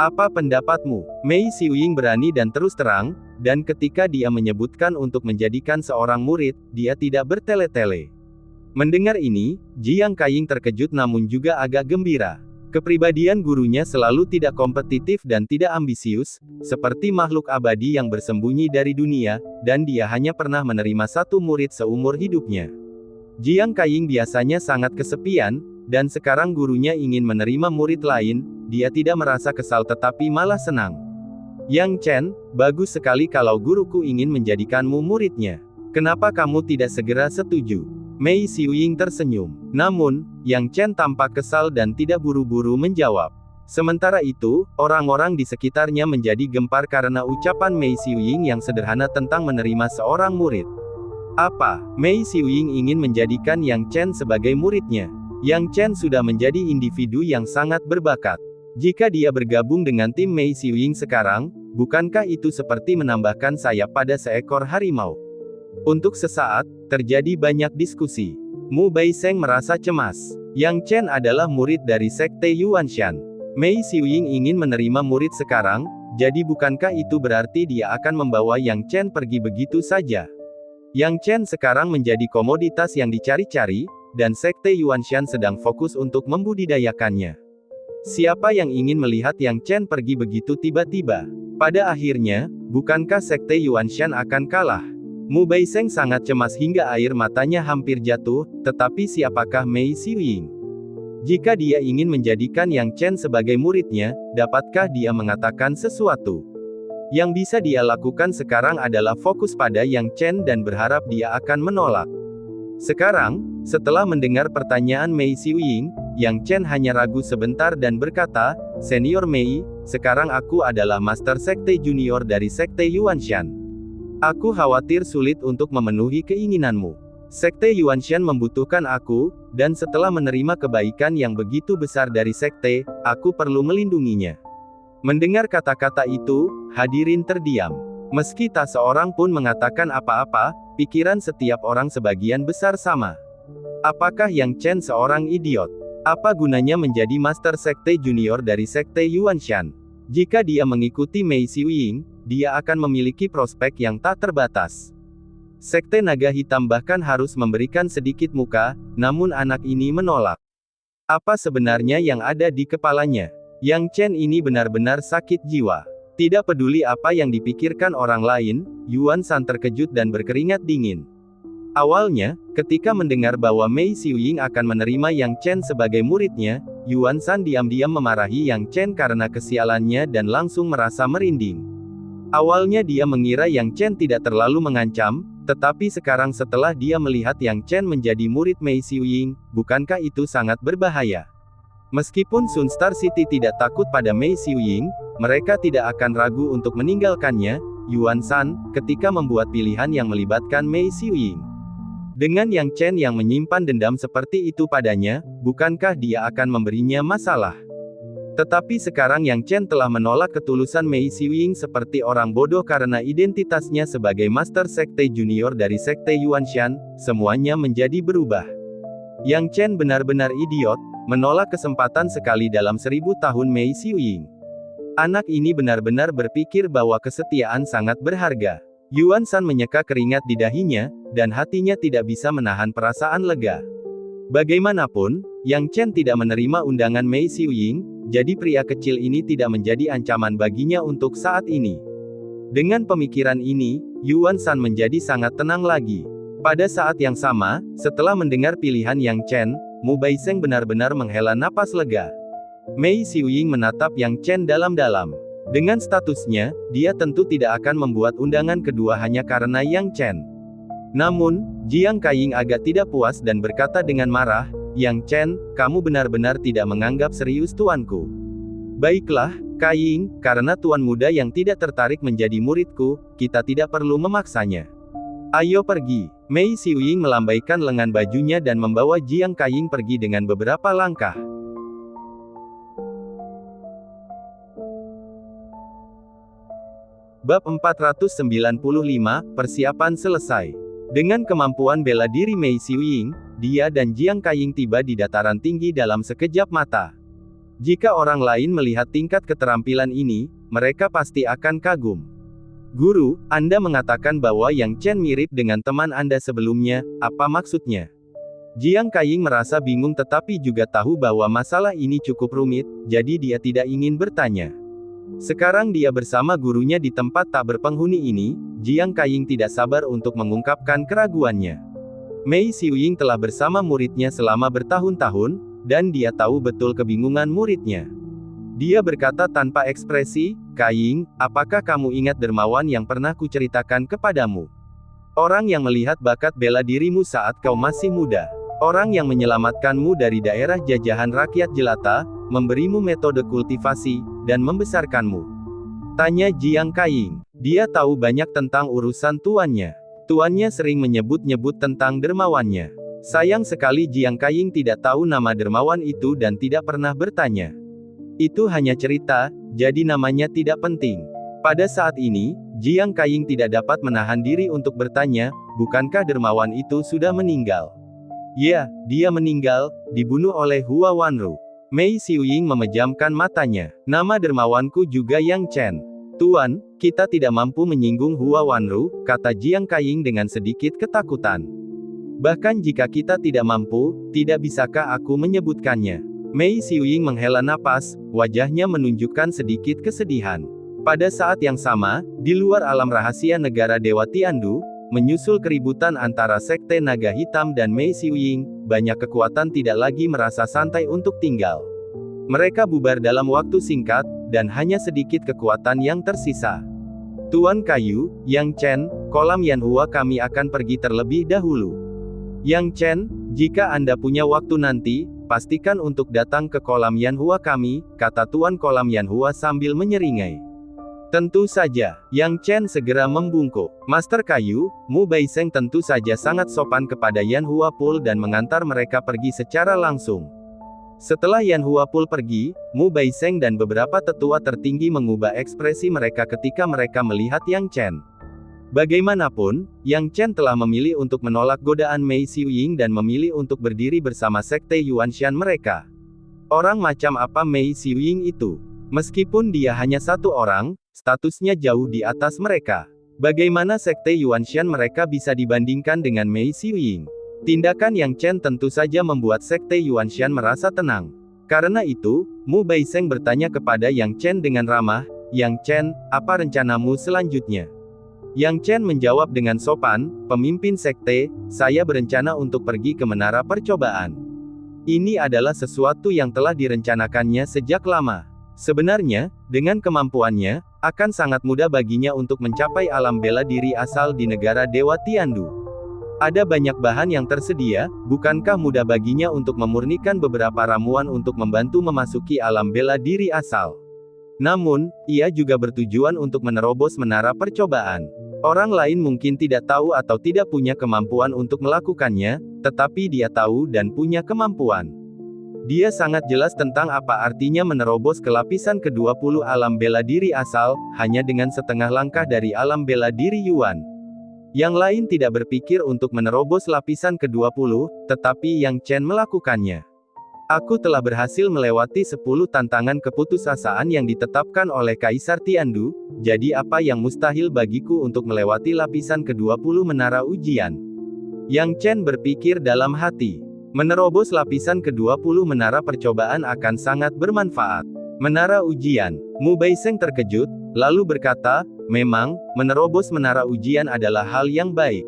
Apa pendapatmu? Mei Xiuying berani dan terus terang, dan ketika dia menyebutkan untuk menjadikan seorang murid, dia tidak bertele-tele. Mendengar ini, Jiang Kaiying terkejut namun juga agak gembira. Kepribadian gurunya selalu tidak kompetitif dan tidak ambisius, seperti makhluk abadi yang bersembunyi dari dunia, dan dia hanya pernah menerima satu murid seumur hidupnya. Jiang Kaiying biasanya sangat kesepian, dan sekarang gurunya ingin menerima murid lain, dia tidak merasa kesal tetapi malah senang. Yang Chen, bagus sekali kalau guruku ingin menjadikanmu muridnya. Kenapa kamu tidak segera setuju? Mei Xiuying tersenyum. Namun, Yang Chen tampak kesal dan tidak buru-buru menjawab. Sementara itu, orang-orang di sekitarnya menjadi gempar karena ucapan Mei Xiuying yang sederhana tentang menerima seorang murid. Apa? Mei Xiuying ingin menjadikan Yang Chen sebagai muridnya. Yang Chen sudah menjadi individu yang sangat berbakat. Jika dia bergabung dengan tim Mei Xiuying sekarang, bukankah itu seperti menambahkan sayap pada seekor harimau? Untuk sesaat, terjadi banyak diskusi. Mu Baiseng merasa cemas. Yang Chen adalah murid dari Sekte Yuanshan. Mei Xiuying ingin menerima murid sekarang, jadi bukankah itu berarti dia akan membawa Yang Chen pergi begitu saja? Yang Chen sekarang menjadi komoditas yang dicari-cari, dan Sekte Yuanshan sedang fokus untuk membudidayakannya. Siapa yang ingin melihat Yang Chen pergi begitu tiba-tiba? Pada akhirnya, bukankah Sekte Yuanshan akan kalah? Mu Baiseng sangat cemas hingga air matanya hampir jatuh, tetapi siapakah Mei Xiuying? Jika dia ingin menjadikan Yang Chen sebagai muridnya, dapatkah dia mengatakan sesuatu? Yang bisa dia lakukan sekarang adalah fokus pada Yang Chen dan berharap dia akan menolak. Sekarang, setelah mendengar pertanyaan Mei Xiuying, Yang Chen hanya ragu sebentar dan berkata, "Senior Mei, sekarang aku adalah Master Sekte Junior dari Sekte Yuanshan. Aku khawatir sulit untuk memenuhi keinginanmu. Sekte Yuanshan membutuhkan aku, dan setelah menerima kebaikan yang begitu besar dari sekte, aku perlu melindunginya." Mendengar kata-kata itu, hadirin terdiam. Meski tak seorang pun mengatakan apa-apa, pikiran setiap orang sebagian besar sama. Apakah Yang Chen seorang idiot? Apa gunanya menjadi Master Sekte Junior dari Sekte Yuanshan? Jika dia mengikuti Mei Xiuying, dia akan memiliki prospek yang tak terbatas. Sekte Naga Hitam bahkan harus memberikan sedikit muka, namun anak ini menolak. Apa sebenarnya yang ada di kepalanya? Yang Chen ini benar-benar sakit jiwa. Tidak peduli apa yang dipikirkan orang lain, Yuan Shan terkejut dan berkeringat dingin. Awalnya, ketika mendengar bahwa Mei Xiuying akan menerima Yang Chen sebagai muridnya, Yuan Shan diam-diam memarahi Yang Chen karena kesialannya dan langsung merasa merinding. Awalnya dia mengira Yang Chen tidak terlalu mengancam, tetapi sekarang setelah dia melihat Yang Chen menjadi murid Mei Xiuying, bukankah itu sangat berbahaya? Meskipun Sun Star City tidak takut pada Mei Xiuying, mereka tidak akan ragu untuk meninggalkannya, Yuan Shan, ketika membuat pilihan yang melibatkan Mei Xiuying. Dengan Yang Chen yang menyimpan dendam seperti itu padanya, bukankah dia akan memberinya masalah? Tetapi sekarang Yang Chen telah menolak ketulusan Mei Xiuying seperti orang bodoh karena identitasnya sebagai Master Sekte Junior dari Sekte Yuanshan, semuanya menjadi berubah. Yang Chen benar-benar idiot, menolak kesempatan sekali dalam 1000 tahun Mei Xiuying. Anak ini benar-benar berpikir bahwa kesetiaan sangat berharga. Yuan Shan menyeka keringat di dahinya, dan hatinya tidak bisa menahan perasaan lega. Bagaimanapun, Yang Chen tidak menerima undangan Mei Xiuying, jadi pria kecil ini tidak menjadi ancaman baginya untuk saat ini. Dengan pemikiran ini, Yuan Shan menjadi sangat tenang lagi. Pada saat yang sama, setelah mendengar pilihan Yang Chen, Mu Baisheng benar-benar menghela napas lega. Mei Xiuying menatap Yang Chen dalam-dalam. Dengan statusnya, dia tentu tidak akan membuat undangan kedua hanya karena Yang Chen. Namun, Jiang Kaiying agak tidak puas dan berkata dengan marah, "Yang Chen, kamu benar-benar tidak menganggap serius tuanku." "Baiklah, Kaiying, karena tuan muda yang tidak tertarik menjadi muridku, kita tidak perlu memaksanya. Ayo pergi." Mei Xiuying melambaikan lengan bajunya dan membawa Jiang Kaiying pergi dengan beberapa langkah. Bab 495, Persiapan selesai. Dengan kemampuan bela diri Mei Xiuying, dia dan Jiang Kaiying tiba di dataran tinggi dalam sekejap mata. Jika orang lain melihat tingkat keterampilan ini, mereka pasti akan kagum. "Guru, Anda mengatakan bahwa Yang Chen mirip dengan teman Anda sebelumnya, apa maksudnya?" Jiang Kaiying merasa bingung tetapi juga tahu bahwa masalah ini cukup rumit, jadi dia tidak ingin bertanya. Sekarang dia bersama gurunya di tempat tak berpenghuni ini, Jiang Kaiying tidak sabar untuk mengungkapkan keraguannya. Mei Xiuying telah bersama muridnya selama bertahun-tahun, dan dia tahu betul kebingungan muridnya. Dia berkata tanpa ekspresi, "Kaiying, apakah kamu ingat dermawan yang pernah kuceritakan kepadamu? Orang yang melihat bakat bela dirimu saat kau masih muda. Orang yang menyelamatkanmu dari daerah jajahan rakyat jelata, memberimu metode kultivasi, dan membesarkanmu." Tanya Jiang Kaiying. Dia tahu banyak tentang urusan tuannya. Tuannya sering menyebut-nyebut tentang dermawannya. Sayang sekali Jiang Kaiying tidak tahu nama dermawan itu dan tidak pernah bertanya. Itu hanya cerita, jadi namanya tidak penting. Pada saat ini, Jiang Kaiying tidak dapat menahan diri untuk bertanya, bukankah dermawan itu sudah meninggal? Ya, dia meninggal, dibunuh oleh Hua Wanru. Mei Xiuying memejamkan matanya. Nama dermawanku juga Yang Chen. Tuan, kita tidak mampu menyinggung Hua Wanru, kata Jiang Kaiying dengan sedikit ketakutan. Bahkan jika kita tidak mampu, tidak bisakah aku menyebutkannya? Mei Xiuying menghela napas, wajahnya menunjukkan sedikit kesedihan. Pada saat yang sama, di luar alam rahasia negara Dewa Tiandu, menyusul keributan antara Sekte Naga Hitam dan Mei Xiuying, banyak kekuatan tidak lagi merasa santai untuk tinggal. Mereka bubar dalam waktu singkat, dan hanya sedikit kekuatan yang tersisa. Tuan Kayu, Yang Chen, kolam Yanhua kami akan pergi terlebih dahulu. Yang Chen, jika Anda punya waktu nanti, pastikan untuk datang ke kolam Yanhua kami, kata Tuan kolam Yanhua sambil menyeringai. Tentu saja, Yang Chen segera membungkuk. Master Kayu, Mu Baiseng tentu saja sangat sopan kepada Yanhua Pool dan mengantar mereka pergi secara langsung. Setelah Yanhua Pool pergi, Mu Baiseng dan beberapa tetua tertinggi mengubah ekspresi mereka ketika mereka melihat Yang Chen. Bagaimanapun, Yang Chen telah memilih untuk menolak godaan Mei Xiuying dan memilih untuk berdiri bersama sekte Yuanshan mereka. Orang macam apa Mei Xiuying itu? Meskipun dia hanya satu orang, statusnya jauh di atas mereka. Bagaimana sekte Yuanshan mereka bisa dibandingkan dengan Mei Xiuying? Tindakan Yang Chen tentu saja membuat sekte Yuanshan merasa tenang. Karena itu, Mu Baiseng bertanya kepada Yang Chen dengan ramah, "Yang Chen, apa rencanamu selanjutnya?" Yang Chen menjawab dengan sopan, "Pemimpin sekte, saya berencana untuk pergi ke menara percobaan. Ini adalah sesuatu yang telah direncanakannya sejak lama. Sebenarnya, dengan kemampuannya, akan sangat mudah baginya untuk mencapai alam bela diri asal di negara Dewa Tiandu. Ada banyak bahan yang tersedia, bukankah mudah baginya untuk memurnikan beberapa ramuan untuk membantu memasuki alam bela diri asal? Namun, ia juga bertujuan untuk menerobos menara percobaan. Orang lain mungkin tidak tahu atau tidak punya kemampuan untuk melakukannya, tetapi dia tahu dan punya kemampuan. Dia sangat jelas tentang apa artinya menerobos ke lapisan ke-20 alam bela diri asal, hanya dengan setengah langkah dari alam bela diri Yuan. Yang lain tidak berpikir untuk menerobos lapisan ke-20, tetapi Yang Chen melakukannya. Aku telah berhasil melewati 10 tantangan keputusasaan yang ditetapkan oleh Kaisar Tiandu, jadi apa yang mustahil bagiku untuk melewati lapisan ke-20 menara ujian? Yang Chen berpikir dalam hati. Menerobos lapisan ke-20 menara percobaan akan sangat bermanfaat. Menara ujian. Mu Baiseng terkejut, lalu berkata, "Memang, menerobos menara ujian adalah hal yang baik.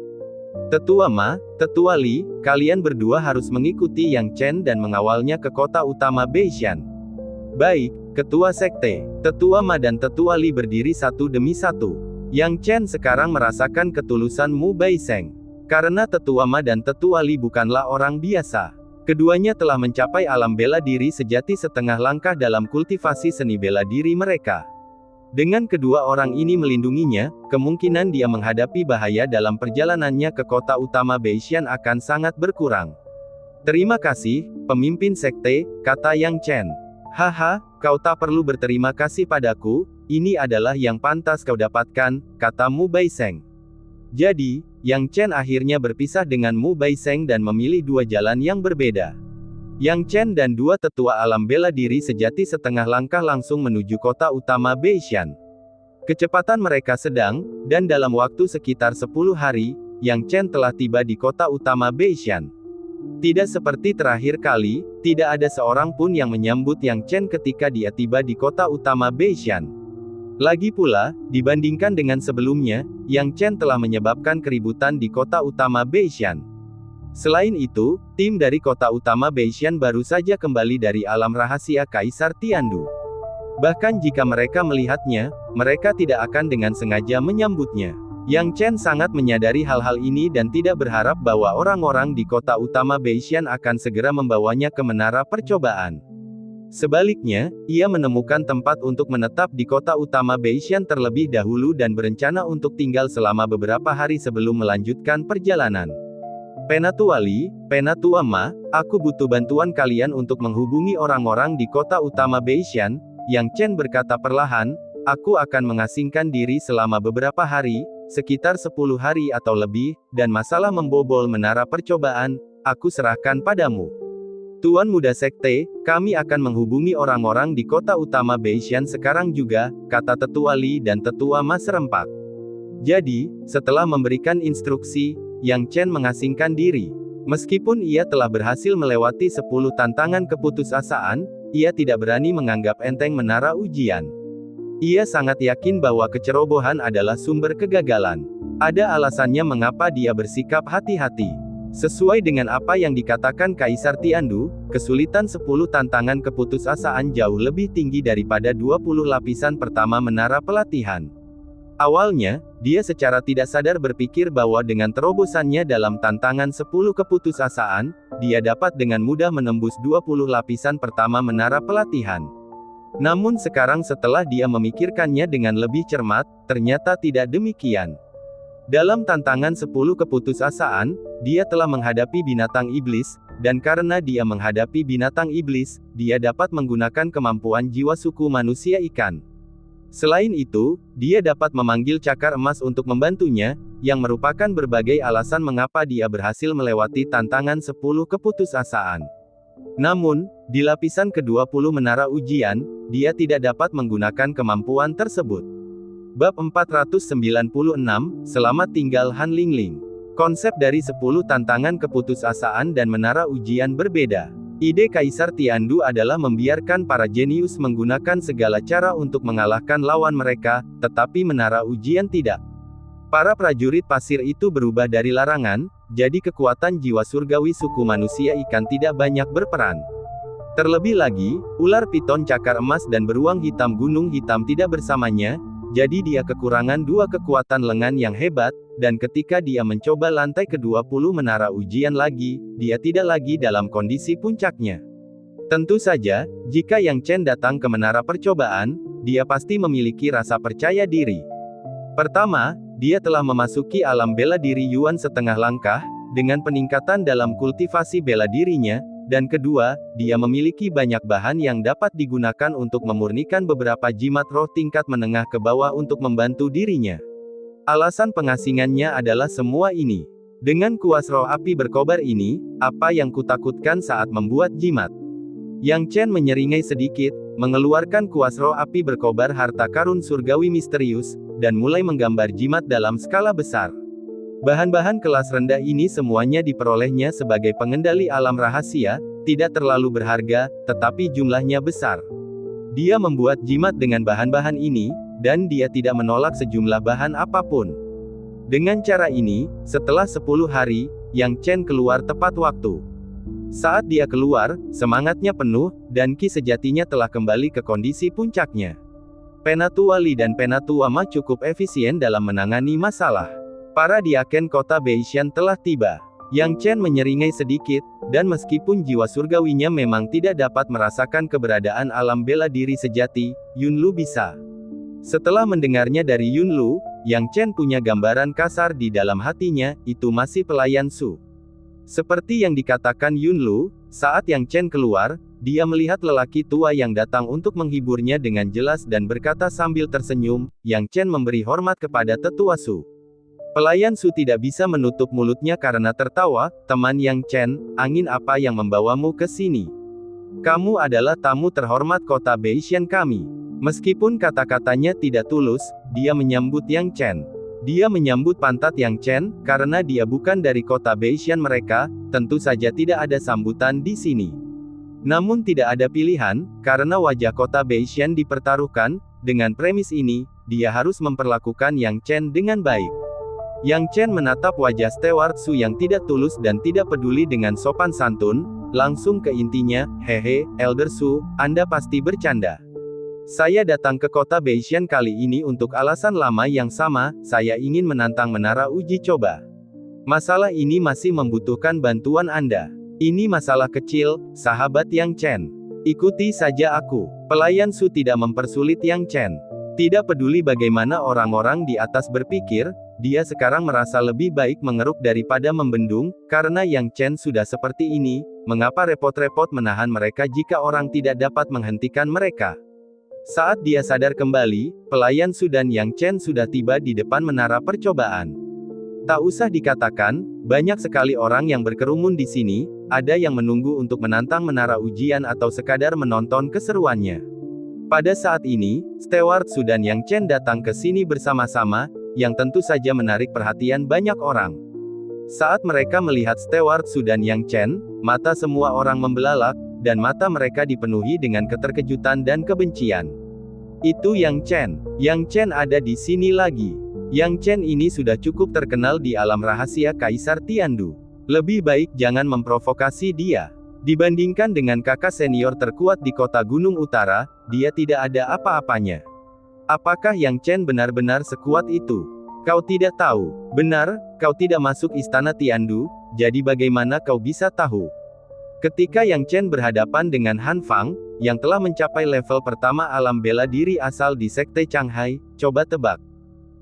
Tetua Ma, Tetua Li, kalian berdua harus mengikuti Yang Chen dan mengawalnya ke kota utama Beishan." "Baik, Ketua Sekte." Tetua Ma dan Tetua Li berdiri satu demi satu. Yang Chen sekarang merasakan ketulusan Mu Baiseng. Karena Tetua Ma dan Tetua Li bukanlah orang biasa. Keduanya telah mencapai alam bela diri sejati setengah langkah dalam kultivasi seni bela diri mereka. Dengan kedua orang ini melindunginya, kemungkinan dia menghadapi bahaya dalam perjalanannya ke kota utama Beishan akan sangat berkurang. "Terima kasih, pemimpin sekte," kata Yang Chen. "Haha, kau tak perlu berterima kasih padaku, ini adalah yang pantas kau dapatkan," kata Mu Baiseng. Jadi, Yang Chen akhirnya berpisah dengan Mu Baiseng dan memilih dua jalan yang berbeda. Yang Chen dan dua tetua alam bela diri sejati setengah langkah langsung menuju kota utama Beishan. Kecepatan mereka sedang, dan dalam waktu sekitar 10 hari, Yang Chen telah tiba di kota utama Beishan. Tidak seperti terakhir kali, tidak ada seorang pun yang menyambut Yang Chen ketika dia tiba di kota utama Beishan. Lagi pula, dibandingkan dengan sebelumnya, Yang Chen telah menyebabkan keributan di kota utama Beishan. Selain itu, tim dari kota utama Beishan baru saja kembali dari alam rahasia Kaisar Tiandu. Bahkan jika mereka melihatnya, mereka tidak akan dengan sengaja menyambutnya. Yang Chen sangat menyadari hal-hal ini dan tidak berharap bahwa orang-orang di kota utama Beishan akan segera membawanya ke menara percobaan. Sebaliknya, ia menemukan tempat untuk menetap di kota utama Beishan terlebih dahulu dan berencana untuk tinggal selama beberapa hari sebelum melanjutkan perjalanan. "Penatua Li, Penatua Ma, aku butuh bantuan kalian untuk menghubungi orang-orang di kota utama Beishan," Yang Chen berkata perlahan, "Aku akan mengasingkan diri selama beberapa hari, sekitar 10 hari atau lebih, dan masalah membobol menara percobaan, aku serahkan padamu. Tuan Muda Sekte, kami akan menghubungi orang-orang di kota utama Beishan sekarang juga," kata Tetua Li dan Tetua Ma serempak. Jadi, setelah memberikan instruksi, Yang Chen mengasingkan diri. Meskipun ia telah berhasil melewati 10 tantangan keputusasaan, ia tidak berani menganggap enteng menara ujian. Ia sangat yakin bahwa kecerobohan adalah sumber kegagalan. Ada alasannya mengapa dia bersikap hati-hati. Sesuai dengan apa yang dikatakan Kaisar Tiandu, kesulitan 10 tantangan keputusasaan jauh lebih tinggi daripada 20 lapisan pertama menara pelatihan. Awalnya, dia secara tidak sadar berpikir bahwa dengan terobosannya dalam tantangan 10 keputusasaan, dia dapat dengan mudah menembus 20 lapisan pertama menara pelatihan. Namun sekarang setelah dia memikirkannya dengan lebih cermat, ternyata tidak demikian. Dalam tantangan 10 keputusasaan, dia telah menghadapi binatang iblis, dan karena dia menghadapi binatang iblis, dia dapat menggunakan kemampuan jiwa suku manusia ikan. Selain itu, dia dapat memanggil cakar emas untuk membantunya, yang merupakan berbagai alasan mengapa dia berhasil melewati tantangan 10 keputusasaan. Namun, di lapisan ke-20 menara ujian, dia tidak dapat menggunakan kemampuan tersebut. Bab 496, Selamat Tinggal Han Lingling. Konsep dari 10 tantangan keputusasaan dan menara ujian berbeda. Ide Kaisar Tiandu adalah membiarkan para jenius menggunakan segala cara untuk mengalahkan lawan mereka, tetapi menara ujian tidak. Para prajurit pasir itu berubah dari larangan, jadi kekuatan jiwa surgawi suku manusia ikan tidak banyak berperan. Terlebih lagi, ular piton cakar emas dan beruang hitam gunung hitam tidak bersamanya, jadi dia kekurangan 2 kekuatan lengan yang hebat, dan ketika dia mencoba lantai ke-20 menara ujian lagi, dia tidak lagi dalam kondisi puncaknya. Tentu saja, jika Yang Chen datang ke menara percobaan, dia pasti memiliki rasa percaya diri. Pertama, dia telah memasuki alam bela diri Yuan setengah langkah, dengan peningkatan dalam kultivasi bela dirinya, dan kedua, dia memiliki banyak bahan yang dapat digunakan untuk memurnikan beberapa jimat roh tingkat menengah ke bawah untuk membantu dirinya. Alasan pengasingannya adalah semua ini. Dengan kuas roh api berkobar ini, apa yang kutakutkan saat membuat jimat? Yang Chen menyeringai sedikit, mengeluarkan kuas roh api berkobar harta karun surgawi misterius, dan mulai menggambar jimat dalam skala besar. Bahan-bahan kelas rendah ini semuanya diperolehnya sebagai pengendali alam rahasia, tidak terlalu berharga, tetapi jumlahnya besar. Dia membuat jimat dengan bahan-bahan ini, dan dia tidak menolak sejumlah bahan apapun. Dengan cara ini, setelah 10 hari, Yang Chen keluar tepat waktu. Saat dia keluar, semangatnya penuh, dan ki sejatinya telah kembali ke kondisi puncaknya. Penatua Li dan Penatua Ma cukup efisien dalam menangani masalah. Para diaken kota Beishan telah tiba. Yang Chen menyeringai sedikit, dan meskipun jiwa surgawinya memang tidak dapat merasakan keberadaan alam bela diri sejati, Yunlu bisa. Setelah mendengarnya dari Yunlu, Yang Chen punya gambaran kasar di dalam hatinya, itu masih pelayan Su. Seperti yang dikatakan Yunlu, saat Yang Chen keluar, dia melihat lelaki tua yang datang untuk menghiburnya dengan jelas dan berkata sambil tersenyum, Yang Chen memberi hormat kepada tetua Su. Pelayan Su tidak bisa menutup mulutnya karena tertawa, teman Yang Chen, angin apa yang membawamu ke sini? Kamu adalah tamu terhormat kota Beishan kami. Meskipun kata-katanya tidak tulus, dia menyambut Yang Chen. Dia menyambut pantat Yang Chen, karena dia bukan dari kota Beishan mereka, tentu saja tidak ada sambutan di sini. Namun tidak ada pilihan, karena wajah kota Beishan dipertaruhkan, dengan premis ini, dia harus memperlakukan Yang Chen dengan baik. Yang Chen menatap wajah Steward Su yang tidak tulus dan tidak peduli dengan sopan santun, langsung ke intinya, hehe, Elder Su, Anda pasti bercanda. Saya datang ke kota Beishan kali ini untuk alasan lama yang sama, saya ingin menantang menara uji coba. Masalah ini masih membutuhkan bantuan Anda. Ini masalah kecil, sahabat Yang Chen. Ikuti saja aku. Pelayan Su tidak mempersulit Yang Chen. Tidak peduli bagaimana orang-orang di atas berpikir, dia sekarang merasa lebih baik mengeruk daripada membendung, karena Yang Chen sudah seperti ini, mengapa repot-repot menahan mereka jika orang tidak dapat menghentikan mereka? Saat dia sadar kembali, pelayan Su dan Yang Chen sudah tiba di depan menara percobaan. Tak usah dikatakan, banyak sekali orang yang berkerumun di sini, ada yang menunggu untuk menantang menara ujian atau sekadar menonton keseruannya. Pada saat ini, Steward Su dan Yang Chen datang ke sini bersama-sama, yang tentu saja menarik perhatian banyak orang. Saat mereka melihat Steward Su dan Yang Chen, mata semua orang membelalak, dan mata mereka dipenuhi dengan keterkejutan dan kebencian. Itu Yang Chen. Yang Chen ada di sini lagi. Yang Chen ini sudah cukup terkenal di alam rahasia Kaisar Tiandu. Lebih baik jangan memprovokasi dia. Dibandingkan dengan kakak senior terkuat di kota Gunung Utara, dia tidak ada apa-apanya. Apakah Yang Chen benar-benar sekuat itu? Kau tidak tahu. Benar, kau tidak masuk istana Tiandu, jadi bagaimana kau bisa tahu? Ketika Yang Chen berhadapan dengan Han Fang, yang telah mencapai level pertama alam bela diri asal di Sekte Changhai, coba tebak.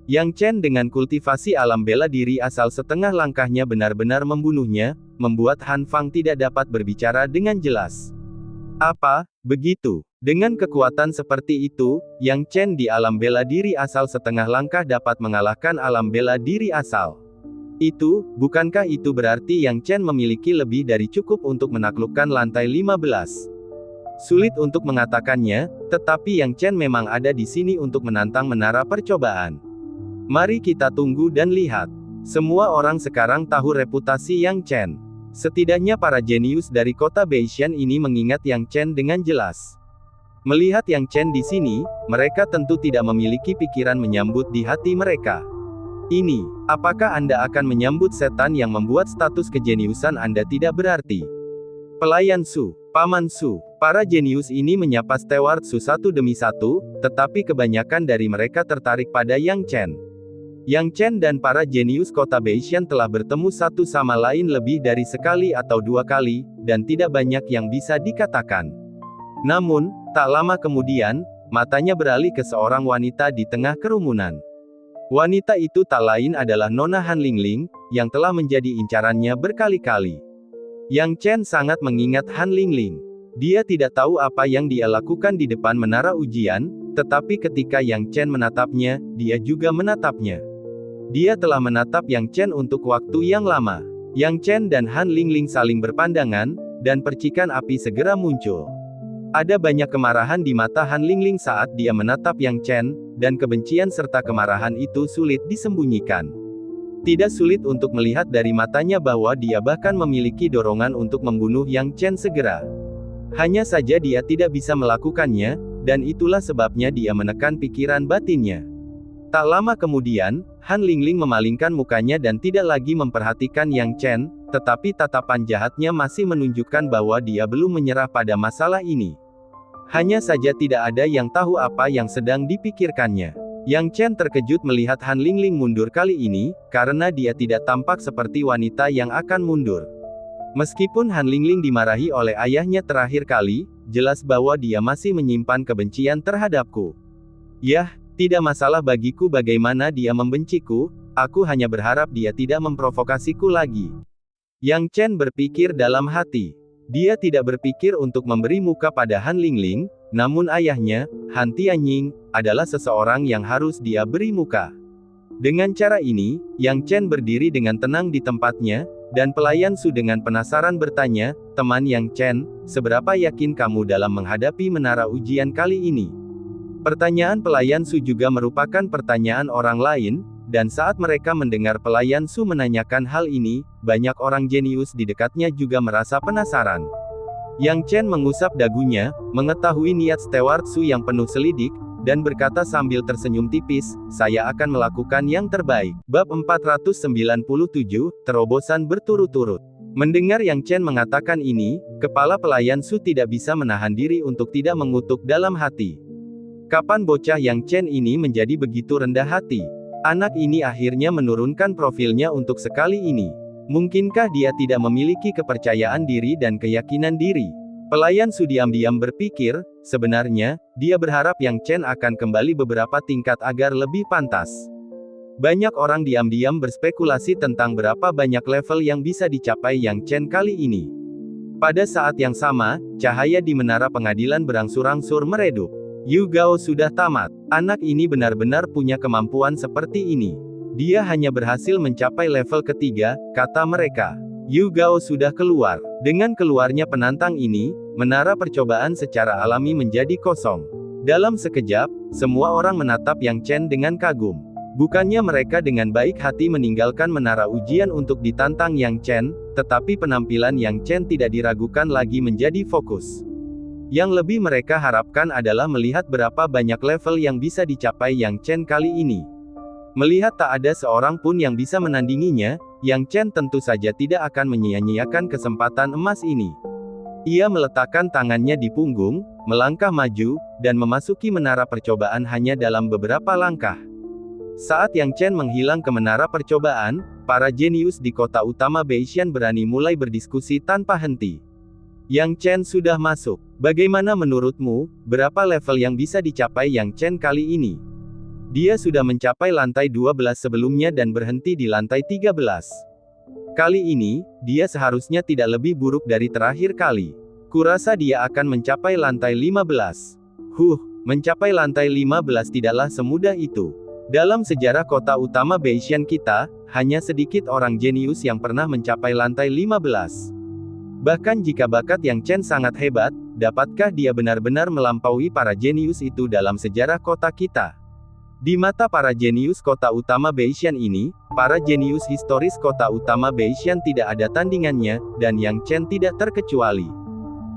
Yang Chen dengan kultivasi alam bela diri asal setengah langkahnya benar-benar membunuhnya, membuat Han Fang tidak dapat berbicara dengan jelas. Apa, begitu? Dengan kekuatan seperti itu, Yang Chen di alam bela diri asal setengah langkah dapat mengalahkan alam bela diri asal. Bukankah itu berarti Yang Chen memiliki lebih dari cukup untuk menaklukkan lantai 15? Sulit untuk mengatakannya, tetapi Yang Chen memang ada di sini untuk menantang menara percobaan. Mari kita tunggu dan lihat. Semua orang sekarang tahu reputasi Yang Chen. Setidaknya para jenius dari kota Beishan ini mengingat Yang Chen dengan jelas. Melihat Yang Chen di sini, mereka tentu tidak memiliki pikiran menyambut di hati mereka. Apakah Anda akan menyambut setan yang membuat status kejeniusan Anda tidak berarti? Pelayan Su, Paman Su, para jenius ini menyapa Steward Su satu demi satu, tetapi kebanyakan dari mereka tertarik pada Yang Chen. Yang Chen dan para jenius kota Beishan telah bertemu satu sama lain lebih dari sekali atau dua kali, dan tidak banyak yang bisa dikatakan. Namun, tak lama kemudian, matanya beralih ke seorang wanita di tengah kerumunan. Wanita itu tak lain adalah Nona Han Lingling, yang telah menjadi incarannya berkali-kali. Yang Chen sangat mengingat Han Lingling. Dia tidak tahu apa yang dia lakukan di depan menara ujian, tetapi ketika Yang Chen menatapnya, dia juga menatapnya. Dia telah menatap Yang Chen untuk waktu yang lama. Yang Chen dan Han Lingling saling berpandangan, dan percikan api segera muncul. Ada banyak kemarahan di mata Han Lingling saat dia menatap Yang Chen, dan kebencian serta kemarahan itu sulit disembunyikan. Tidak sulit untuk melihat dari matanya bahwa dia bahkan memiliki dorongan untuk membunuh Yang Chen segera. Hanya saja dia tidak bisa melakukannya, dan itulah sebabnya dia menekan pikiran batinnya. Tak lama kemudian, Han Lingling memalingkan mukanya dan tidak lagi memperhatikan Yang Chen, tetapi tatapan jahatnya masih menunjukkan bahwa dia belum menyerah pada masalah ini. Hanya saja tidak ada yang tahu apa yang sedang dipikirkannya. Yang Chen terkejut melihat Han Lingling mundur kali ini, karena dia tidak tampak seperti wanita yang akan mundur. Meskipun Han Lingling dimarahi oleh ayahnya terakhir kali, jelas bahwa dia masih menyimpan kebencian terhadapku. Yah, tidak masalah bagiku bagaimana dia membenciku, aku hanya berharap dia tidak memprovokasiku lagi. Yang Chen berpikir dalam hati. Dia tidak berpikir untuk memberi muka pada Han Lingling, namun ayahnya, Han Tianying, adalah seseorang yang harus dia beri muka. Dengan cara ini, Yang Chen berdiri dengan tenang di tempatnya, dan pelayan Su dengan penasaran bertanya, "Teman Yang Chen, seberapa yakin kamu dalam menghadapi menara ujian kali ini?" Pertanyaan pelayan Su juga merupakan pertanyaan orang lain, dan saat mereka mendengar pelayan Su menanyakan hal ini, banyak orang jenius di dekatnya juga merasa penasaran. Yang Chen mengusap dagunya, mengetahui niat Steward Su yang penuh selidik, dan berkata sambil tersenyum tipis, "Saya akan melakukan yang terbaik." Bab 497, Terobosan berturut-turut. Mendengar Yang Chen mengatakan ini, kepala pelayan Su tidak bisa menahan diri untuk tidak mengutuk dalam hati. Kapan bocah Yang Chen ini menjadi begitu rendah hati? Anak ini akhirnya menurunkan profilnya untuk sekali ini. Mungkinkah dia tidak memiliki kepercayaan diri dan keyakinan diri? Pelayan Su diam-diam berpikir, sebenarnya, dia berharap Yang Chen akan kembali beberapa tingkat agar lebih pantas. Banyak orang diam-diam berspekulasi tentang berapa banyak level yang bisa dicapai Yang Chen kali ini. Pada saat yang sama, cahaya di menara pengadilan berangsur-angsur meredup. Yu Gao sudah tamat. Anak ini benar-benar punya kemampuan seperti ini. Dia hanya berhasil mencapai level ketiga, kata mereka. Yu Gao sudah keluar. Dengan keluarnya penantang ini, menara percobaan secara alami menjadi kosong. Dalam sekejap, semua orang menatap Yang Chen dengan kagum. Bukannya mereka dengan baik hati meninggalkan menara ujian untuk ditantang Yang Chen, tetapi penampilan Yang Chen tidak diragukan lagi menjadi fokus. Yang lebih mereka harapkan adalah melihat berapa banyak level yang bisa dicapai Yang Chen kali ini. Melihat tak ada seorang pun yang bisa menandinginya, Yang Chen tentu saja tidak akan menyia-nyiakan kesempatan emas ini. Ia meletakkan tangannya di punggung, melangkah maju, dan memasuki menara percobaan hanya dalam beberapa langkah. Saat Yang Chen menghilang ke menara percobaan, para jenius di kota utama Beishan berani mulai berdiskusi tanpa henti. Yang Chen sudah masuk. Bagaimana menurutmu, berapa level yang bisa dicapai Yang Chen kali ini? Dia sudah mencapai lantai 12 sebelumnya dan berhenti di lantai 13. Kali ini, dia seharusnya tidak lebih buruk dari terakhir kali. Kurasa dia akan mencapai lantai 15. Mencapai lantai 15 tidaklah semudah itu. Dalam sejarah kota utama Beishan kita, hanya sedikit orang jenius yang pernah mencapai lantai 15. Bahkan jika bakat Yang Chen sangat hebat, dapatkah dia benar-benar melampaui para jenius itu dalam sejarah kota kita? Di mata para jenius kota utama Beishan ini, para jenius historis kota utama Beishan tidak ada tandingannya, dan Yang Chen tidak terkecuali.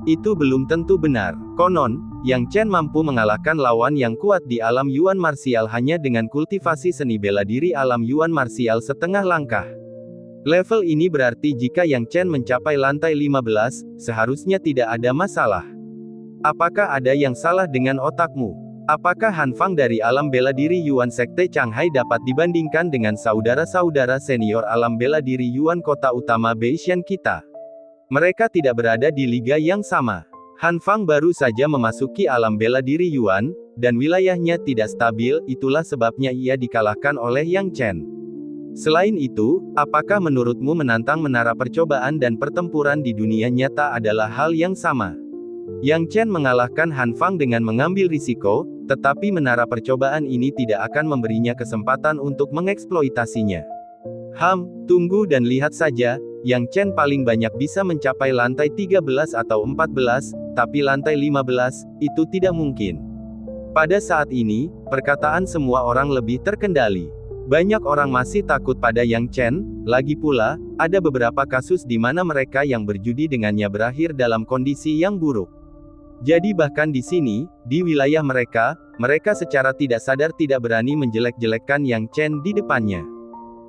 Itu belum tentu benar. Konon, Yang Chen mampu mengalahkan lawan yang kuat di alam Yuan martial hanya dengan kultivasi seni bela diri alam Yuan martial setengah langkah. Level ini berarti jika Yang Chen mencapai lantai 15, seharusnya tidak ada masalah. Apakah ada yang salah dengan otakmu? Apakah Han Fang dari alam bela diri Yuan Sekte Changhai dapat dibandingkan dengan saudara-saudara senior alam bela diri Yuan kota utama Beishan kita? Mereka tidak berada di liga yang sama. Han Fang baru saja memasuki alam bela diri Yuan, dan wilayahnya tidak stabil, itulah sebabnya ia dikalahkan oleh Yang Chen. Selain itu, apakah menurutmu menantang menara percobaan dan pertempuran di dunia nyata adalah hal yang sama? Yang Chen mengalahkan Han Fang dengan mengambil risiko, tetapi menara percobaan ini tidak akan memberinya kesempatan untuk mengeksploitasinya. Tunggu dan lihat saja, Yang Chen paling banyak bisa mencapai lantai 13 atau 14, tapi lantai 15, itu tidak mungkin. Pada saat ini, perkataan semua orang lebih terkendali. Banyak orang masih takut pada Yang Chen, lagi pula, ada beberapa kasus di mana mereka yang berjudi dengannya berakhir dalam kondisi yang buruk. Jadi bahkan di sini, di wilayah mereka, mereka secara tidak sadar tidak berani menjelek-jelekkan Yang Chen di depannya.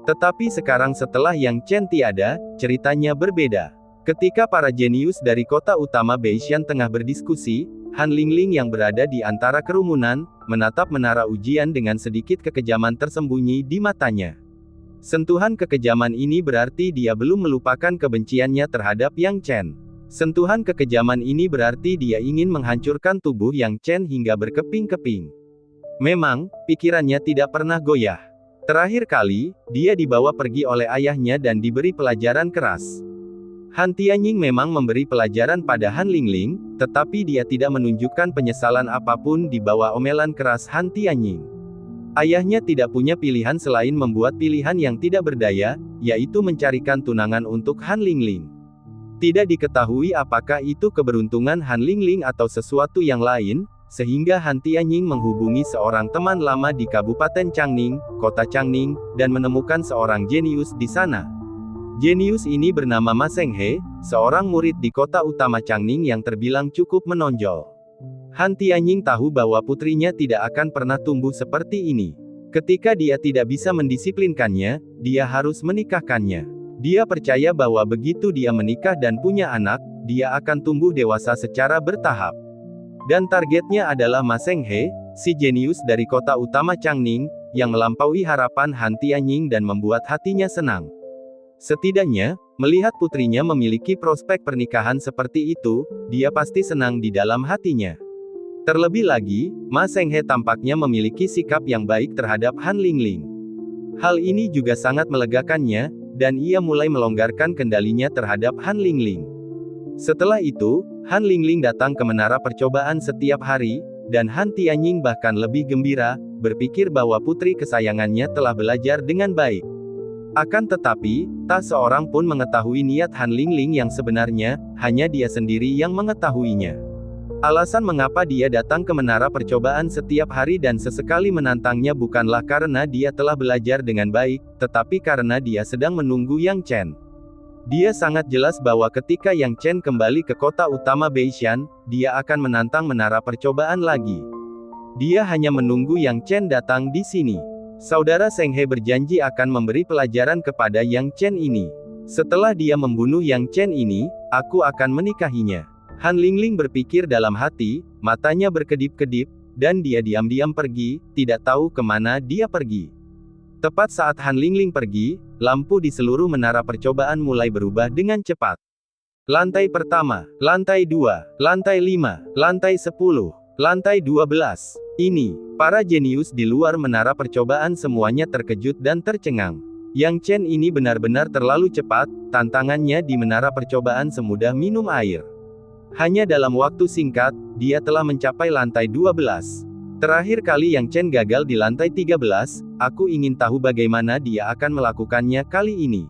Tetapi sekarang setelah Yang Chen tiada, ceritanya berbeda. Ketika para jenius dari kota utama Beishan tengah berdiskusi, Han Lingling yang berada di antara kerumunan, menatap menara ujian dengan sedikit kekejaman tersembunyi di matanya. Sentuhan kekejaman ini berarti dia belum melupakan kebenciannya terhadap Yang Chen. Sentuhan kekejaman ini berarti dia ingin menghancurkan tubuh Yang Chen hingga berkeping-keping. Memang, pikirannya tidak pernah goyah. Terakhir kali, dia dibawa pergi oleh ayahnya dan diberi pelajaran keras. Han Tianying memang memberi pelajaran pada Han Lingling, tetapi dia tidak menunjukkan penyesalan apapun di bawah omelan keras Han Tianying. Ayahnya tidak punya pilihan selain membuat pilihan yang tidak berdaya, yaitu mencarikan tunangan untuk Han Lingling. Tidak diketahui apakah itu keberuntungan Han Lingling atau sesuatu yang lain, sehingga Han Tianying menghubungi seorang teman lama di Kabupaten Changning, kota Changning, dan menemukan seorang jenius di sana. Jenius ini bernama Ma Zhenghe, seorang murid di kota utama Changning yang terbilang cukup menonjol. Han Tianying tahu bahwa putrinya tidak akan pernah tumbuh seperti ini. Ketika dia tidak bisa mendisiplinkannya, dia harus menikahkannya. Dia percaya bahwa begitu dia menikah dan punya anak, dia akan tumbuh dewasa secara bertahap. Dan targetnya adalah Ma Zhenghe, si jenius dari kota utama Changning, yang melampaui harapan Han Tianying dan membuat hatinya senang. Setidaknya, melihat putrinya memiliki prospek pernikahan seperti itu, dia pasti senang di dalam hatinya. Terlebih lagi, Ma Zhenghe tampaknya memiliki sikap yang baik terhadap Han Lingling. Hal ini juga sangat melegakannya, dan ia mulai melonggarkan kendalinya terhadap Han Lingling. Setelah itu, Han Lingling datang ke menara percobaan setiap hari, dan Han Tianying bahkan lebih gembira, berpikir bahwa putri kesayangannya telah belajar dengan baik. Akan tetapi, tak seorang pun mengetahui niat Han Lingling yang sebenarnya, hanya dia sendiri yang mengetahuinya. Alasan mengapa dia datang ke menara percobaan setiap hari dan sesekali menantangnya bukanlah karena dia telah belajar dengan baik, tetapi karena dia sedang menunggu Yang Chen. Dia sangat jelas bahwa ketika Yang Chen kembali ke kota utama Beishan, dia akan menantang menara percobaan lagi. Dia hanya menunggu Yang Chen datang di sini. Saudara Zhenghe berjanji akan memberi pelajaran kepada Yang Chen ini. Setelah dia membunuh Yang Chen ini, aku akan menikahinya. Han Lingling berpikir dalam hati, matanya berkedip-kedip, dan dia diam-diam pergi, tidak tahu kemana dia pergi. Tepat saat Han Lingling pergi, lampu di seluruh menara percobaan mulai berubah dengan cepat. Lantai pertama, lantai 2, lantai 5, lantai 10, lantai 12. Ini, para jenius di luar menara percobaan semuanya terkejut dan tercengang. Yang Chen ini benar-benar terlalu cepat, tantangannya di menara percobaan semudah minum air. Hanya dalam waktu singkat, dia telah mencapai lantai 12. Terakhir kali Yang Chen gagal di lantai 13, aku ingin tahu bagaimana dia akan melakukannya kali ini.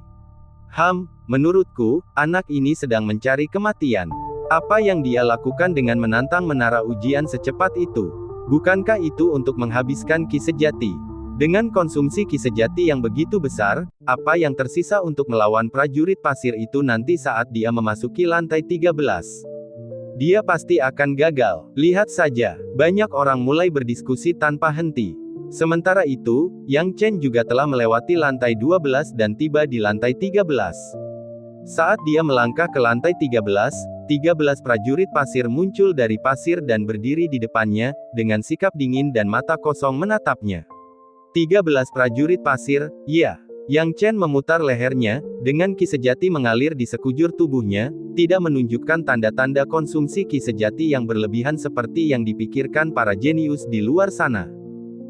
Menurutku, anak ini sedang mencari kematian. Apa yang dia lakukan dengan menantang menara ujian secepat itu? Bukankah itu untuk menghabiskan ki sejati? Dengan konsumsi ki sejati yang begitu besar, apa yang tersisa untuk melawan prajurit pasir itu nanti saat dia memasuki lantai 13? Dia pasti akan gagal. Lihat saja, banyak orang mulai berdiskusi tanpa henti. Sementara itu, Yang Chen juga telah melewati lantai 12 dan tiba di lantai 13. Saat dia melangkah ke lantai 13 prajurit pasir muncul dari pasir dan berdiri di depannya, dengan sikap dingin dan mata kosong menatapnya. 13 prajurit pasir, ya. Yang Chen memutar lehernya, dengan ki sejati mengalir di sekujur tubuhnya, tidak menunjukkan tanda-tanda konsumsi ki sejati yang berlebihan seperti yang dipikirkan para jenius di luar sana.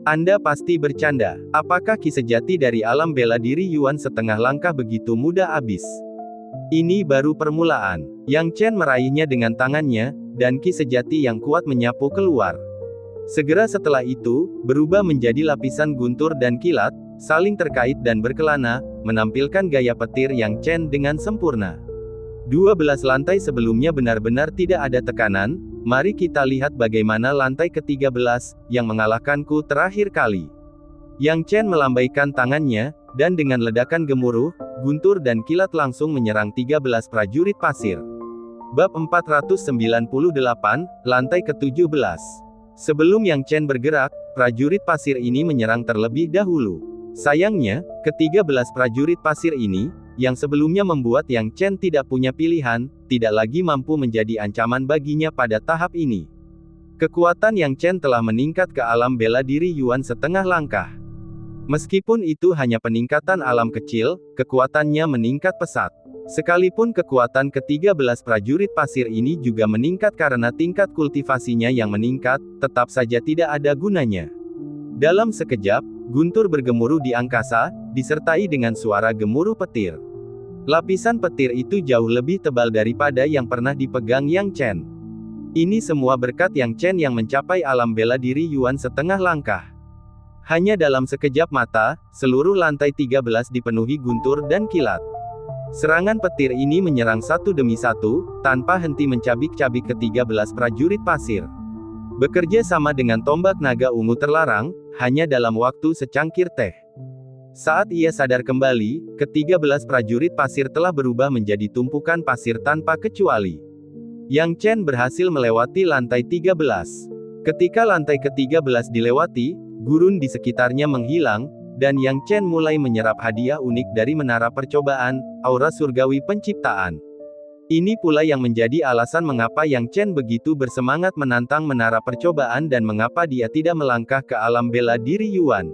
Anda pasti bercanda, apakah ki sejati dari alam bela diri Yuan setengah langkah begitu mudah habis? Ini baru permulaan. Yang Chen meraihnya dengan tangannya, dan ki sejati yang kuat menyapu keluar. Segera setelah itu, berubah menjadi lapisan guntur dan kilat, saling terkait dan berkelana, menampilkan gaya petir Yang Chen dengan sempurna. 12 lantai sebelumnya benar-benar tidak ada tekanan, mari kita lihat bagaimana lantai ke-13, yang mengalahkanku terakhir kali. Yang Chen melambaikan tangannya, dan dengan ledakan gemuruh, guntur dan kilat langsung menyerang 13 prajurit pasir. Bab 498, lantai ke-17. Sebelum Yang Chen bergerak, prajurit pasir ini menyerang terlebih dahulu. Sayangnya, ke-13 prajurit pasir ini, yang sebelumnya membuat Yang Chen tidak punya pilihan, tidak lagi mampu menjadi ancaman baginya pada tahap ini. Kekuatan Yang Chen telah meningkat ke alam bela diri Yuan setengah langkah. Meskipun itu hanya peningkatan alam kecil, kekuatannya meningkat pesat. Sekalipun kekuatan ke-13 prajurit pasir ini juga meningkat karena tingkat kultivasinya yang meningkat, tetap saja tidak ada gunanya. Dalam sekejap, guntur bergemuruh di angkasa, disertai dengan suara gemuruh petir. Lapisan petir itu jauh lebih tebal daripada yang pernah dipegang Yang Chen. Ini semua berkat Yang Chen yang mencapai alam bela diri Yuan setengah langkah. Hanya dalam sekejap mata, seluruh lantai 13 dipenuhi guntur dan kilat. Serangan petir ini menyerang satu demi satu, tanpa henti mencabik-cabik ke-13 prajurit pasir. Bekerja sama dengan tombak naga ungu terlarang, hanya dalam waktu secangkir teh. Saat ia sadar kembali, ke-13 prajurit pasir telah berubah menjadi tumpukan pasir tanpa kecuali. Yang Chen berhasil melewati lantai 13. Ketika lantai ke-13 dilewati, gurun di sekitarnya menghilang, dan Yang Chen mulai menyerap hadiah unik dari menara percobaan, aura surgawi penciptaan. Ini pula yang menjadi alasan mengapa Yang Chen begitu bersemangat menantang menara percobaan dan mengapa dia tidak melangkah ke alam bela diri Yuan.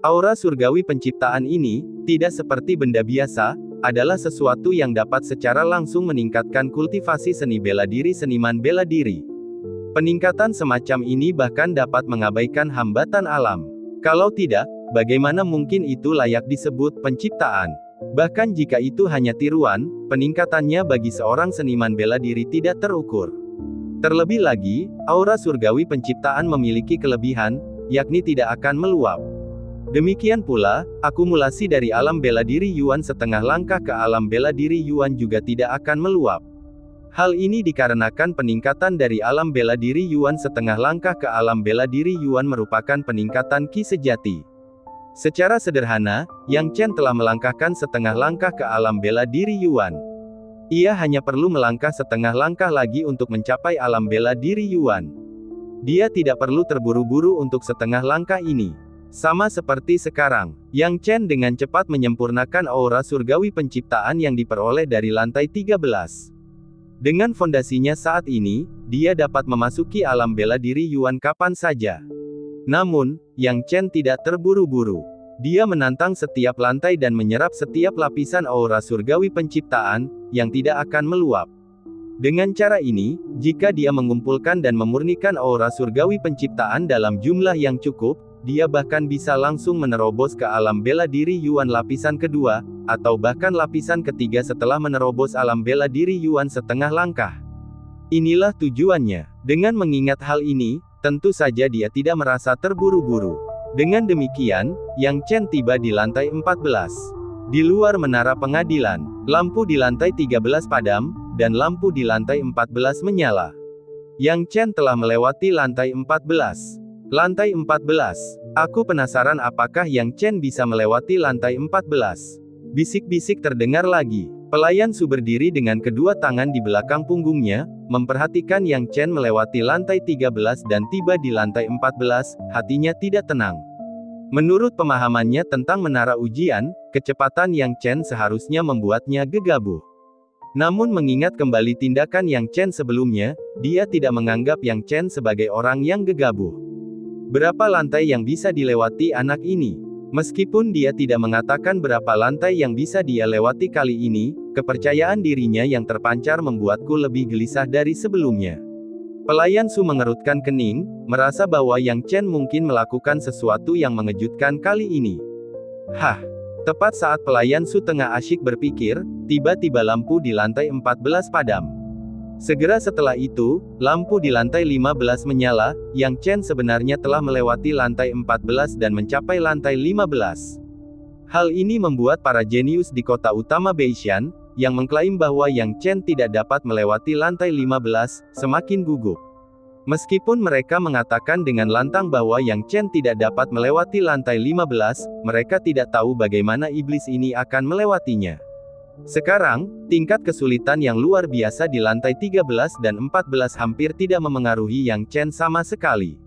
Aura surgawi penciptaan ini, tidak seperti benda biasa, adalah sesuatu yang dapat secara langsung meningkatkan kultivasi seni bela diri seniman bela diri. Peningkatan semacam ini bahkan dapat mengabaikan hambatan alam. Kalau tidak, bagaimana mungkin itu layak disebut penciptaan? Bahkan jika itu hanya tiruan, peningkatannya bagi seorang seniman bela diri tidak terukur. Terlebih lagi, aura surgawi penciptaan memiliki kelebihan, yakni tidak akan meluap. Demikian pula, akumulasi dari alam bela diri Yuan setengah langkah ke alam bela diri Yuan juga tidak akan meluap. Hal ini dikarenakan peningkatan dari alam bela diri Yuan setengah langkah ke alam bela diri Yuan merupakan peningkatan ki sejati. Secara sederhana, Yang Chen telah melangkahkan setengah langkah ke alam bela diri Yuan. Ia hanya perlu melangkah setengah langkah lagi untuk mencapai alam bela diri Yuan. Dia tidak perlu terburu-buru untuk setengah langkah ini. Sama seperti sekarang, Yang Chen dengan cepat menyempurnakan aura surgawi penciptaan yang diperoleh dari lantai 13. Dengan fondasinya saat ini, dia dapat memasuki alam bela diri Yuan kapan saja. Namun, Yang Chen tidak terburu-buru. Dia menantang setiap lantai dan menyerap setiap lapisan aura surgawi penciptaan, yang tidak akan meluap. Dengan cara ini, jika dia mengumpulkan dan memurnikan aura surgawi penciptaan dalam jumlah yang cukup, dia bahkan bisa langsung menerobos ke alam bela diri Yuan lapisan kedua, atau bahkan lapisan ketiga setelah menerobos alam bela diri Yuan setengah langkah. Inilah tujuannya. Dengan mengingat hal ini, tentu saja dia tidak merasa terburu-buru. Dengan demikian, Yang Chen tiba di lantai 14. Di luar menara pengadilan, lampu di lantai 13 padam, dan lampu di lantai 14 menyala. Yang Chen telah melewati lantai 14. Lantai 14. Aku penasaran apakah Yang Chen bisa melewati lantai 14. Bisik-bisik terdengar lagi. Pelayan Su berdiri dengan kedua tangan di belakang punggungnya, memperhatikan Yang Chen melewati lantai 13 dan tiba di lantai 14, hatinya tidak tenang. Menurut pemahamannya tentang menara ujian, kecepatan Yang Chen seharusnya membuatnya gegabah. Namun mengingat kembali tindakan Yang Chen sebelumnya, dia tidak menganggap Yang Chen sebagai orang yang gegabah. Berapa lantai yang bisa dilewati anak ini? Meskipun dia tidak mengatakan berapa lantai yang bisa dia lewati kali ini, kepercayaan dirinya yang terpancar membuatku lebih gelisah dari sebelumnya. Pelayan Su mengerutkan kening, merasa bahwa Yang Chen mungkin melakukan sesuatu yang mengejutkan kali ini. Hah! Tepat saat pelayan Su tengah asyik berpikir, tiba-tiba lampu di lantai 14 padam. Segera setelah itu, lampu di lantai 15 menyala. Yang Chen sebenarnya telah melewati lantai 14 dan mencapai lantai 15. Hal ini membuat para jenius di kota utama Beishan, yang mengklaim bahwa Yang Chen tidak dapat melewati lantai 15, semakin gugup. Meskipun mereka mengatakan dengan lantang bahwa Yang Chen tidak dapat melewati lantai 15, mereka tidak tahu bagaimana iblis ini akan melewatinya. Sekarang, tingkat kesulitan yang luar biasa di lantai 13 dan 14 hampir tidak memengaruhi Yang Chen sama sekali.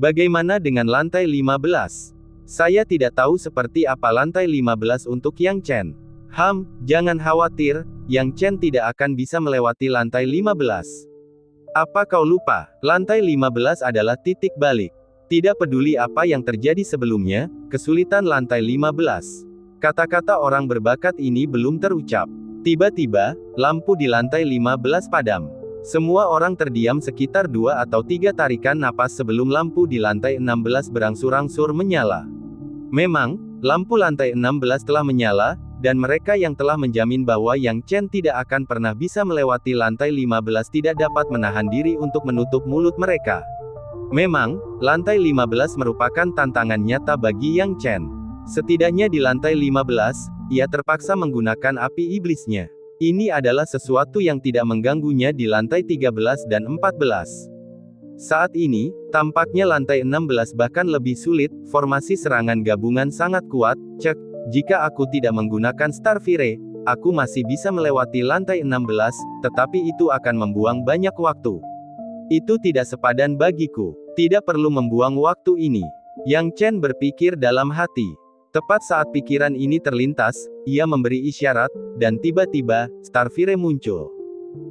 Bagaimana dengan lantai 15? Saya tidak tahu seperti apa lantai 15 untuk Yang Chen. Jangan khawatir, Yang Chen tidak akan bisa melewati lantai 15. Apa kau lupa, lantai 15 adalah titik balik. Tidak peduli apa yang terjadi sebelumnya, kesulitan lantai 15. Kata-kata orang berbakat ini belum terucap. Tiba-tiba, lampu di lantai 15 padam. Semua orang terdiam sekitar 2 atau 3 tarikan napas sebelum lampu di lantai 16 berangsur-angsur menyala. Memang, lampu lantai 16 telah menyala, dan mereka yang telah menjamin bahwa Yang Chen tidak akan pernah bisa melewati lantai 15 tidak dapat menahan diri untuk menutup mulut mereka. Memang, lantai 15 merupakan tantangan nyata bagi Yang Chen. Setidaknya di lantai 15, ia terpaksa menggunakan api iblisnya. Ini adalah sesuatu yang tidak mengganggunya di lantai 13 dan 14. Saat ini, tampaknya lantai 16 bahkan lebih sulit, formasi serangan gabungan sangat kuat, jika aku tidak menggunakan Starfire, aku masih bisa melewati lantai 16, tetapi itu akan membuang banyak waktu. Itu tidak sepadan bagiku, tidak perlu membuang waktu ini. Yang Chen berpikir dalam hati. Tepat saat pikiran ini terlintas, ia memberi isyarat, dan tiba-tiba, Starfire muncul.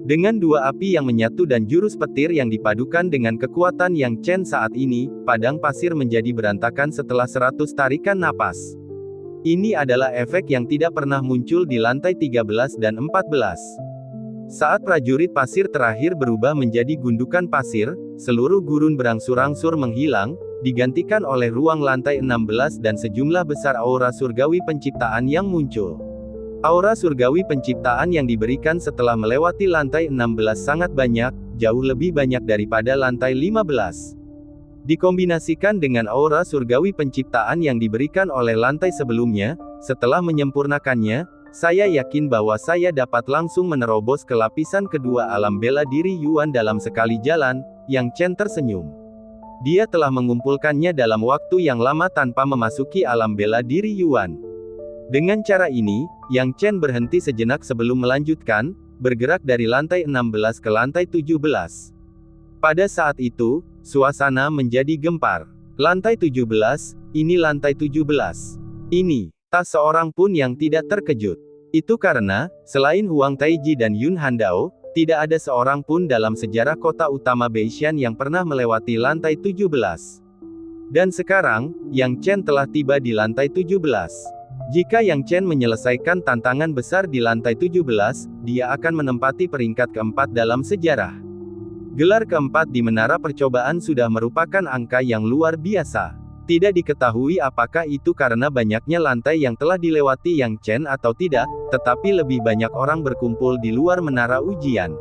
Dengan dua api yang menyatu dan jurus petir yang dipadukan dengan kekuatan Yang Chen saat ini, padang pasir menjadi berantakan setelah 100 tarikan napas. Ini adalah efek yang tidak pernah muncul di lantai 13 dan 14. Saat prajurit pasir terakhir berubah menjadi gundukan pasir, seluruh gurun berangsur-angsur menghilang, digantikan oleh ruang lantai 16 dan sejumlah besar aura surgawi penciptaan yang muncul. Aura surgawi penciptaan yang diberikan setelah melewati lantai 16 sangat banyak, jauh lebih banyak daripada lantai 15. Dikombinasikan dengan aura surgawi penciptaan yang diberikan oleh lantai sebelumnya, setelah menyempurnakannya, saya yakin bahwa saya dapat langsung menerobos ke lapisan kedua alam bela diri Yuan dalam sekali jalan. Yang Chen tersenyum. Dia telah mengumpulkannya dalam waktu yang lama tanpa memasuki alam bela diri Yuan. Dengan cara ini, Yang Chen berhenti sejenak sebelum melanjutkan, bergerak dari lantai 16 ke lantai 17. Pada saat itu, suasana menjadi gempar. Lantai 17, ini lantai 17. Ini, tak seorang pun yang tidak terkejut. Itu karena, selain Huang Taiji dan Yun Handao, Tidak ada seorang pun dalam sejarah kota utama Beishan yang pernah melewati lantai 17. Dan sekarang, Yang Chen telah tiba di lantai 17. Jika Yang Chen menyelesaikan tantangan besar di lantai 17, dia akan menempati peringkat keempat dalam sejarah. Gelar keempat di menara percobaan sudah merupakan angka yang luar biasa. Tidak diketahui apakah itu karena banyaknya lantai yang telah dilewati Yang Chen atau tidak, tetapi lebih banyak orang berkumpul di luar menara ujian.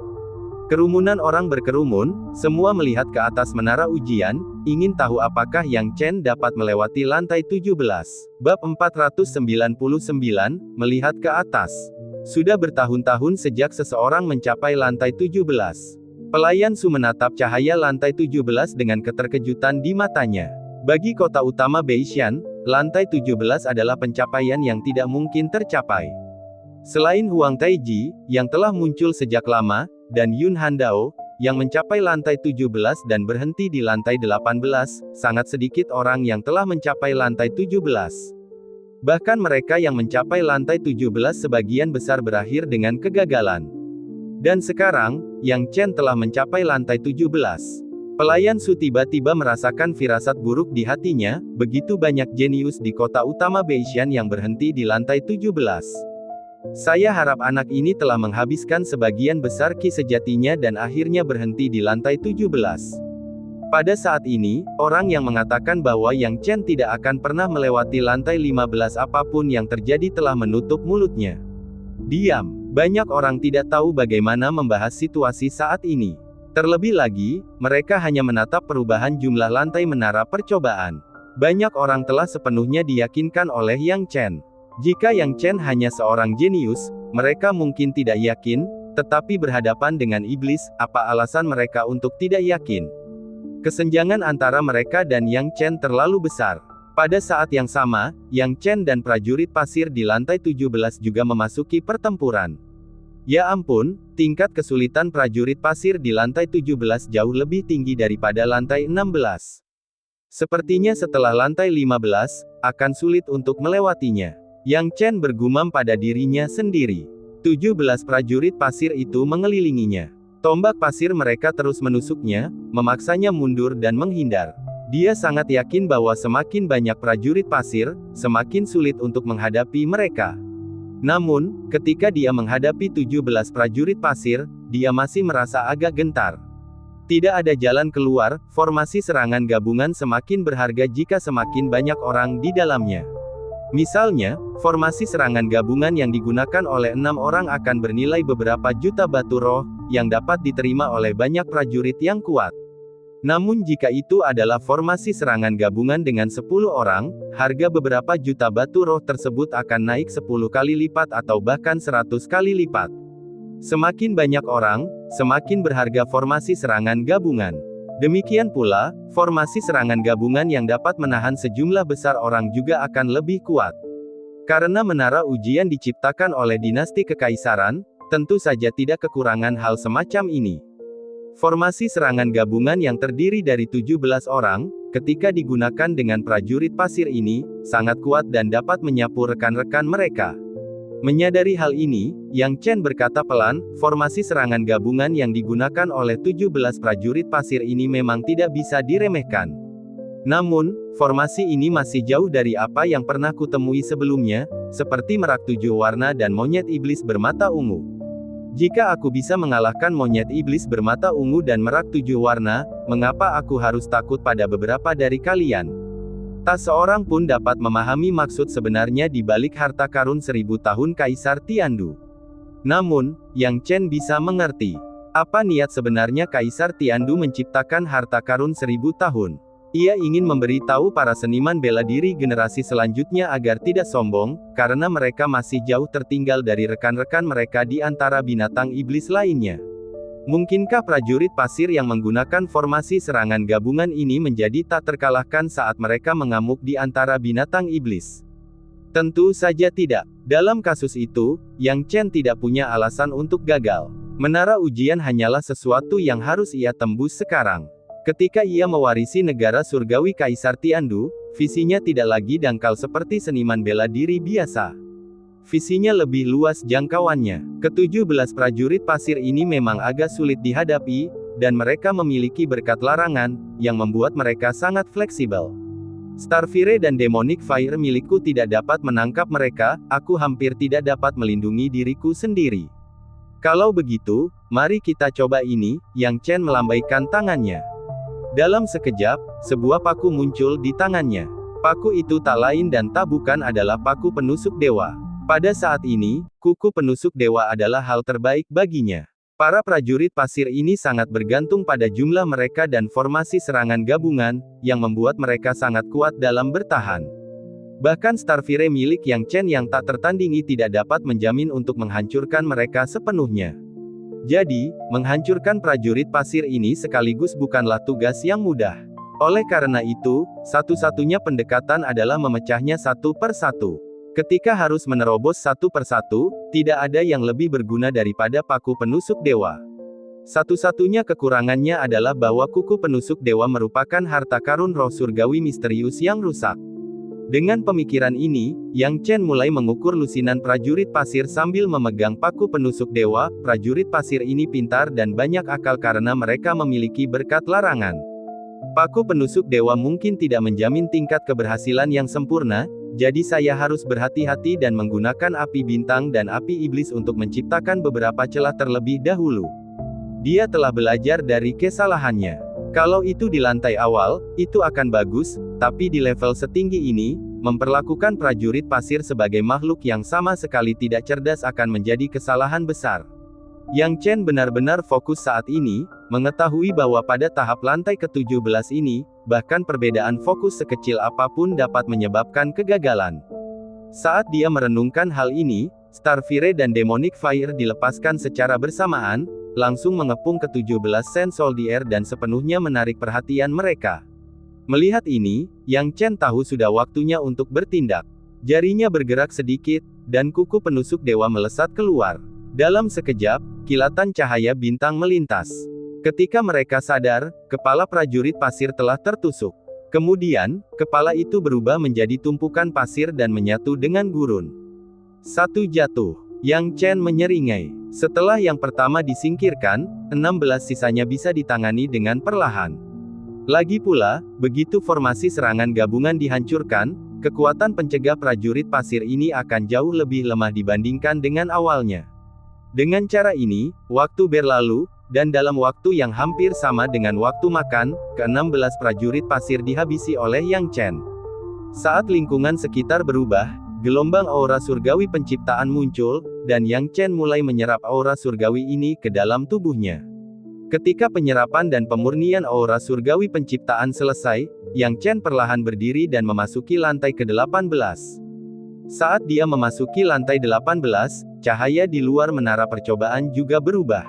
Kerumunan orang berkerumun, semua melihat ke atas menara ujian, ingin tahu apakah Yang Chen dapat melewati lantai 17. Bab 499, melihat ke atas. Sudah bertahun-tahun sejak seseorang mencapai lantai 17. Pelayan Su menatap cahaya lantai 17 dengan keterkejutan di matanya. Bagi kota utama Beishan, lantai 17 adalah pencapaian yang tidak mungkin tercapai. Selain Huang Taiji, yang telah muncul sejak lama, dan Yun Handao, yang mencapai lantai 17 dan berhenti di lantai 18, sangat sedikit orang yang telah mencapai lantai 17. Bahkan mereka yang mencapai lantai 17 sebagian besar berakhir dengan kegagalan. Dan sekarang, Yang Chen telah mencapai lantai 17. Pelayan Su tiba-tiba merasakan firasat buruk di hatinya, begitu banyak jenius di kota utama Beishan yang berhenti di lantai 17. Saya harap anak ini telah menghabiskan sebagian besar ki sejatinya dan akhirnya berhenti di lantai 17. Pada saat ini, orang yang mengatakan bahwa Yang Chen tidak akan pernah melewati lantai 15 apapun yang terjadi telah menutup mulutnya. Diam. Banyak orang tidak tahu bagaimana membahas situasi saat ini. Terlebih lagi, mereka hanya menatap perubahan jumlah lantai menara percobaan. Banyak orang telah sepenuhnya diyakinkan oleh Yang Chen. Jika Yang Chen hanya seorang jenius, mereka mungkin tidak yakin, tetapi berhadapan dengan iblis, apa alasan mereka untuk tidak yakin? Kesenjangan antara mereka dan Yang Chen terlalu besar. Pada saat yang sama, Yang Chen dan prajurit pasir di lantai 17 juga memasuki pertempuran. Ya ampun, tingkat kesulitan prajurit pasir di lantai 17 jauh lebih tinggi daripada lantai 16. Sepertinya setelah lantai 15, akan sulit untuk melewatinya. Yang Chen bergumam pada dirinya sendiri. 17 prajurit pasir itu mengelilinginya. Tombak pasir mereka terus menusuknya, memaksanya mundur dan menghindar. Dia sangat yakin bahwa semakin banyak prajurit pasir, semakin sulit untuk menghadapi mereka. Namun, ketika dia menghadapi 17 prajurit pasir, dia masih merasa agak gentar. Tidak ada jalan keluar, formasi serangan gabungan semakin berharga jika semakin banyak orang di dalamnya. Misalnya, formasi serangan gabungan yang digunakan oleh 6 orang akan bernilai beberapa juta batu roh, yang dapat diterima oleh banyak prajurit yang kuat. Namun jika itu adalah formasi serangan gabungan dengan 10 orang, harga beberapa juta batu roh tersebut akan naik 10 kali lipat atau bahkan 100 kali lipat. Semakin banyak orang, semakin berharga formasi serangan gabungan. Demikian pula, formasi serangan gabungan yang dapat menahan sejumlah besar orang juga akan lebih kuat. Karena menara ujian diciptakan oleh dinasti kekaisaran, tentu saja tidak kekurangan hal semacam ini. Formasi serangan gabungan yang terdiri dari 17 orang, ketika digunakan dengan prajurit pasir ini, sangat kuat dan dapat menyapu rekan-rekan mereka. Menyadari hal ini, Yang Chen berkata pelan, formasi serangan gabungan yang digunakan oleh 17 prajurit pasir ini memang tidak bisa diremehkan. Namun, formasi ini masih jauh dari apa yang pernah kutemui sebelumnya, seperti merak 7 warna dan monyet iblis bermata ungu. Jika aku bisa mengalahkan monyet iblis bermata ungu dan merak 7 warna, mengapa aku harus takut pada beberapa dari kalian? Tak seorang pun dapat memahami maksud sebenarnya di balik harta karun 1000 tahun Kaisar Tiandu. Namun, Yang Chen bisa mengerti. Apa niat sebenarnya Kaisar Tiandu menciptakan harta karun 1000 tahun? Ia ingin memberitahu para seniman bela diri generasi selanjutnya agar tidak sombong, karena mereka masih jauh tertinggal dari rekan-rekan mereka di antara binatang iblis lainnya. Mungkinkah prajurit pasir yang menggunakan formasi serangan gabungan ini menjadi tak terkalahkan saat mereka mengamuk di antara binatang iblis? Tentu saja tidak. Dalam kasus itu, Yang Chen tidak punya alasan untuk gagal. Menara ujian hanyalah sesuatu yang harus ia tembus sekarang. Ketika ia mewarisi negara surgawi Kaisar Tiandu, visinya tidak lagi dangkal seperti seniman bela diri biasa. visinya lebih luas jangkauannya. Ke-17 prajurit pasir ini memang agak sulit dihadapi, dan mereka memiliki berkat larangan, yang membuat mereka sangat fleksibel. Starfire dan Demonic Fire milikku tidak dapat menangkap mereka, aku hampir tidak dapat melindungi diriku sendiri. Kalau begitu, mari kita coba ini, Yang Chen melambaikan tangannya. Dalam sekejap, sebuah paku muncul di tangannya. Paku itu tak lain dan tak bukan adalah paku penusuk dewa. Pada saat ini, kuku penusuk dewa adalah hal terbaik baginya. Para prajurit pasir ini sangat bergantung pada jumlah mereka dan formasi serangan gabungan, yang membuat mereka sangat kuat dalam bertahan. Bahkan Starfire milik Yang Chen yang tak tertandingi tidak dapat menjamin untuk menghancurkan mereka sepenuhnya. Jadi, menghancurkan prajurit pasir ini sekaligus bukanlah tugas yang mudah. Oleh karena itu, satu-satunya pendekatan adalah memecahnya satu per satu. Ketika harus menerobos satu per satu, tidak ada yang lebih berguna daripada paku penusuk dewa. Satu-satunya kekurangannya adalah bahwa kuku penusuk dewa merupakan harta karun roh surgawi misterius yang rusak. Dengan pemikiran ini, Yang Chen mulai mengukur lusinan prajurit pasir sambil memegang paku penusuk dewa. Prajurit pasir ini pintar dan banyak akal karena mereka memiliki berkat larangan. Paku penusuk dewa mungkin tidak menjamin tingkat keberhasilan yang sempurna, jadi saya harus berhati-hati dan menggunakan api bintang dan api iblis untuk menciptakan beberapa celah terlebih dahulu. Dia telah belajar dari kesalahannya. Kalau itu di lantai awal, itu akan bagus, tapi di level setinggi ini, memperlakukan prajurit pasir sebagai makhluk yang sama sekali tidak cerdas akan menjadi kesalahan besar. Yang Chen benar-benar fokus saat ini, mengetahui bahwa pada tahap lantai ke-17 ini, bahkan perbedaan fokus sekecil apapun dapat menyebabkan kegagalan. Saat dia merenungkan hal ini, Starfire dan Demonic Fire dilepaskan secara bersamaan, langsung mengepung ke-17 Saint Soldier dan sepenuhnya menarik perhatian mereka. Melihat ini, Yang Chen tahu sudah waktunya untuk bertindak. Jarinya bergerak sedikit, dan kuku penusuk dewa melesat keluar. Dalam sekejap, kilatan cahaya bintang melintas. Ketika mereka sadar, kepala prajurit pasir telah tertusuk. Kemudian, kepala itu berubah menjadi tumpukan pasir dan menyatu dengan gurun. Satu jatuh. Yang Chen menyeringai. Setelah yang pertama disingkirkan, 16 sisanya bisa ditangani dengan perlahan. Lagi pula, begitu formasi serangan gabungan dihancurkan, kekuatan pencegah prajurit pasir ini akan jauh lebih lemah dibandingkan dengan awalnya. Dengan cara ini, waktu berlalu, dan dalam waktu yang hampir sama dengan waktu makan, ke-16 prajurit pasir dihabisi oleh Yang Chen. Saat lingkungan sekitar berubah, gelombang aura surgawi penciptaan muncul, dan Yang Chen mulai menyerap aura surgawi ini ke dalam tubuhnya. Ketika penyerapan dan pemurnian aura surgawi penciptaan selesai, Yang Chen perlahan berdiri dan memasuki lantai ke-18. Saat dia memasuki lantai 18, cahaya di luar menara percobaan juga berubah.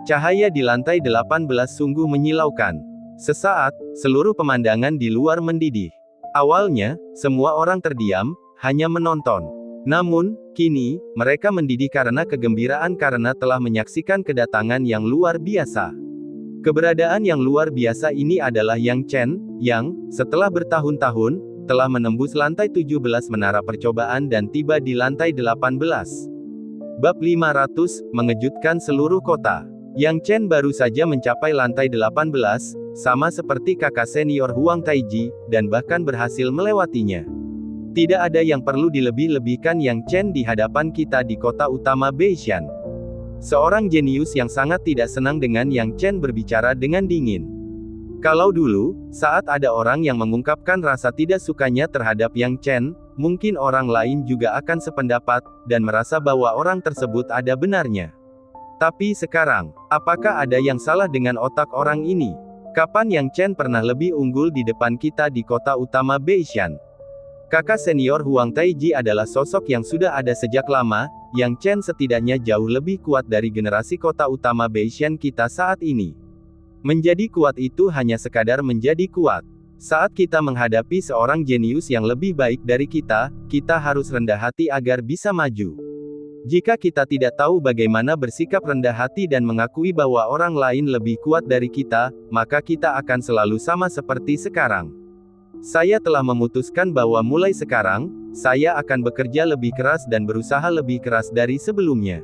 Cahaya di lantai 18 sungguh menyilaukan. Sesaat, seluruh pemandangan di luar mendidih. Awalnya, semua orang terdiam, hanya menonton. Namun, kini, mereka mendidih karena kegembiraan karena telah menyaksikan kedatangan yang luar biasa. Keberadaan yang luar biasa ini adalah Yang Chen, yang, setelah bertahun-tahun, telah menembus lantai 17 menara percobaan dan tiba di lantai 18. Bab 500, mengejutkan seluruh kota. Yang Chen baru saja mencapai lantai 18, sama seperti kakak senior Huang Taiji, dan bahkan berhasil melewatinya. Tidak ada yang perlu dilebih-lebihkan Yang Chen di hadapan kita di kota utama Beishan. Seorang jenius yang sangat tidak senang dengan Yang Chen berbicara dengan dingin. Kalau dulu, saat ada orang yang mengungkapkan rasa tidak sukanya terhadap Yang Chen, mungkin orang lain juga akan sependapat, dan merasa bahwa orang tersebut ada benarnya. Tapi sekarang, apakah ada yang salah dengan otak orang ini? Kapan Yang Chen pernah lebih unggul di depan kita di kota utama Beishan? Kakak senior Huang Taiji adalah sosok yang sudah ada sejak lama, Yang Chen setidaknya jauh lebih kuat dari generasi kota utama Beishan kita saat ini. Menjadi kuat itu hanya sekadar menjadi kuat. Saat kita menghadapi seorang jenius yang lebih baik dari kita harus rendah hati agar bisa maju. Jika kita tidak tahu bagaimana bersikap rendah hati dan mengakui bahwa orang lain lebih kuat dari kita, maka kita akan selalu sama seperti sekarang. Saya telah memutuskan bahwa mulai sekarang, saya akan bekerja lebih keras dan berusaha lebih keras dari sebelumnya.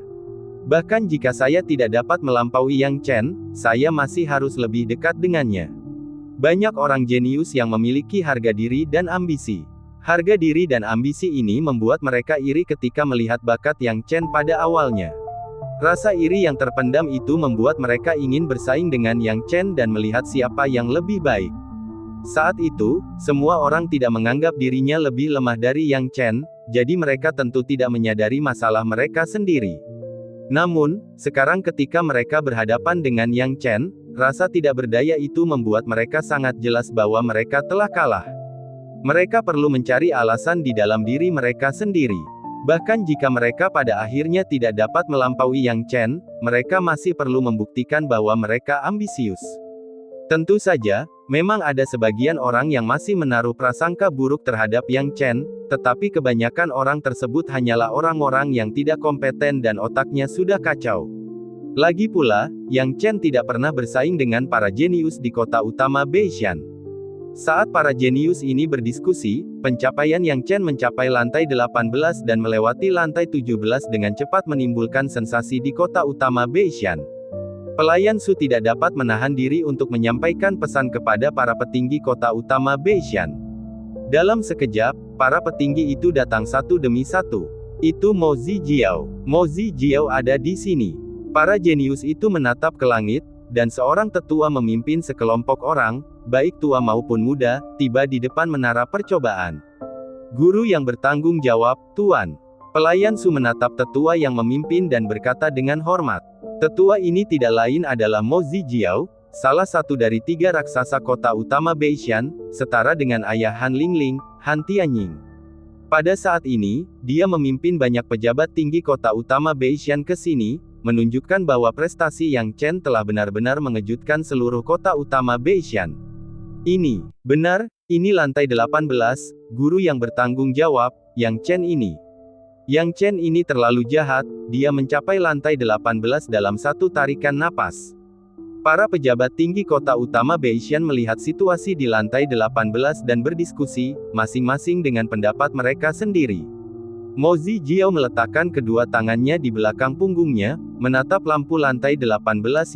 Bahkan jika saya tidak dapat melampaui Yang Chen, saya masih harus lebih dekat dengannya. Banyak orang jenius yang memiliki harga diri dan ambisi. Harga diri dan ambisi ini membuat mereka iri ketika melihat bakat Yang Chen pada awalnya. Rasa iri yang terpendam itu membuat mereka ingin bersaing dengan Yang Chen dan melihat siapa yang lebih baik. Saat itu, semua orang tidak menganggap dirinya lebih lemah dari Yang Chen, jadi mereka tentu tidak menyadari masalah mereka sendiri. Namun, sekarang ketika mereka berhadapan dengan Yang Chen, rasa tidak berdaya itu membuat mereka sangat jelas bahwa mereka telah kalah. Mereka perlu mencari alasan di dalam diri mereka sendiri. Bahkan jika mereka pada akhirnya tidak dapat melampaui Yang Chen, mereka masih perlu membuktikan bahwa mereka ambisius. Tentu saja, memang ada sebagian orang yang masih menaruh prasangka buruk terhadap Yang Chen, tetapi kebanyakan orang tersebut hanyalah orang-orang yang tidak kompeten dan otaknya sudah kacau. Lagi pula, Yang Chen tidak pernah bersaing dengan para jenius di kota utama Beishan. Saat para jenius ini berdiskusi, pencapaian Yang Chen mencapai lantai 18 dan melewati lantai 17 dengan cepat menimbulkan sensasi di kota utama Beishan. Pelayan Su tidak dapat menahan diri untuk menyampaikan pesan kepada para petinggi kota utama Beishan. Dalam sekejap, para petinggi itu datang satu demi satu. Itu Mo Zijiao. Mo Zijiao ada di sini. Para jenius itu menatap ke langit, dan seorang tetua memimpin sekelompok orang, baik tua maupun muda, tiba di depan menara percobaan. Guru yang bertanggung jawab, Tuan. Pelayan Su menatap tetua yang memimpin dan berkata dengan hormat. Tetua ini tidak lain adalah Mo Zijiao, salah satu dari 3 raksasa kota utama Beishan, setara dengan ayah Han Lingling, Han Tianying. Pada saat ini, dia memimpin banyak pejabat tinggi kota utama Beishan ke sini, menunjukkan bahwa prestasi Yang Chen telah benar-benar mengejutkan seluruh kota utama Beishan. Ini, benar, ini lantai 18, guru yang bertanggung jawab, Yang Chen ini. Yang Chen ini terlalu jahat, dia mencapai lantai 18 dalam satu tarikan napas. Para pejabat tinggi kota utama Beishan melihat situasi di lantai 18 dan berdiskusi, masing-masing dengan pendapat mereka sendiri. Mo Zijiao meletakkan kedua tangannya di belakang punggungnya, menatap lampu lantai 18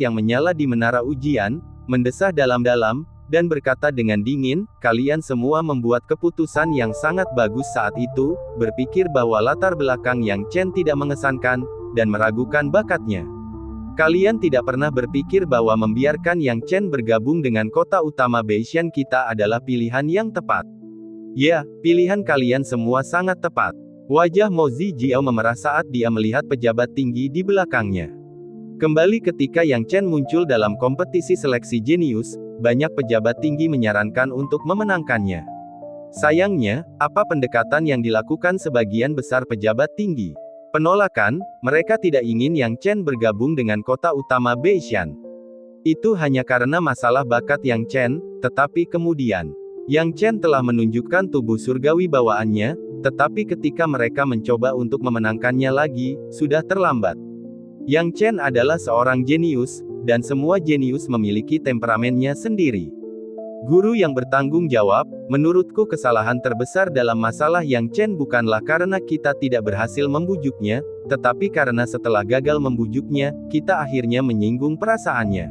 yang menyala di menara ujian, mendesah dalam-dalam, dan berkata dengan dingin, kalian semua membuat keputusan yang sangat bagus saat itu, berpikir bahwa latar belakang Yang Chen tidak mengesankan, dan meragukan bakatnya. Kalian tidak pernah berpikir bahwa membiarkan Yang Chen bergabung dengan kota utama Beishan kita adalah pilihan yang tepat. Ya, pilihan kalian semua sangat tepat. Wajah Mo Zijiao memerah saat dia melihat pejabat tinggi di belakangnya. Kembali ketika Yang Chen muncul dalam kompetisi seleksi jenius, banyak pejabat tinggi menyarankan untuk memenangkannya. Sayangnya, apa pendekatan yang dilakukan sebagian besar pejabat tinggi? Penolakan, mereka tidak ingin Yang Chen bergabung dengan kota utama Beishan. Itu hanya karena masalah bakat Yang Chen, tetapi kemudian, Yang Chen telah menunjukkan tubuh surgawi bawaannya, tetapi ketika mereka mencoba untuk memenangkannya lagi, sudah terlambat. Yang Chen adalah seorang jenius, dan semua jenius memiliki temperamennya sendiri. Guru yang bertanggung jawab, menurutku kesalahan terbesar dalam masalah Yang Chen bukanlah karena kita tidak berhasil membujuknya, tetapi karena setelah gagal membujuknya, kita akhirnya menyinggung perasaannya.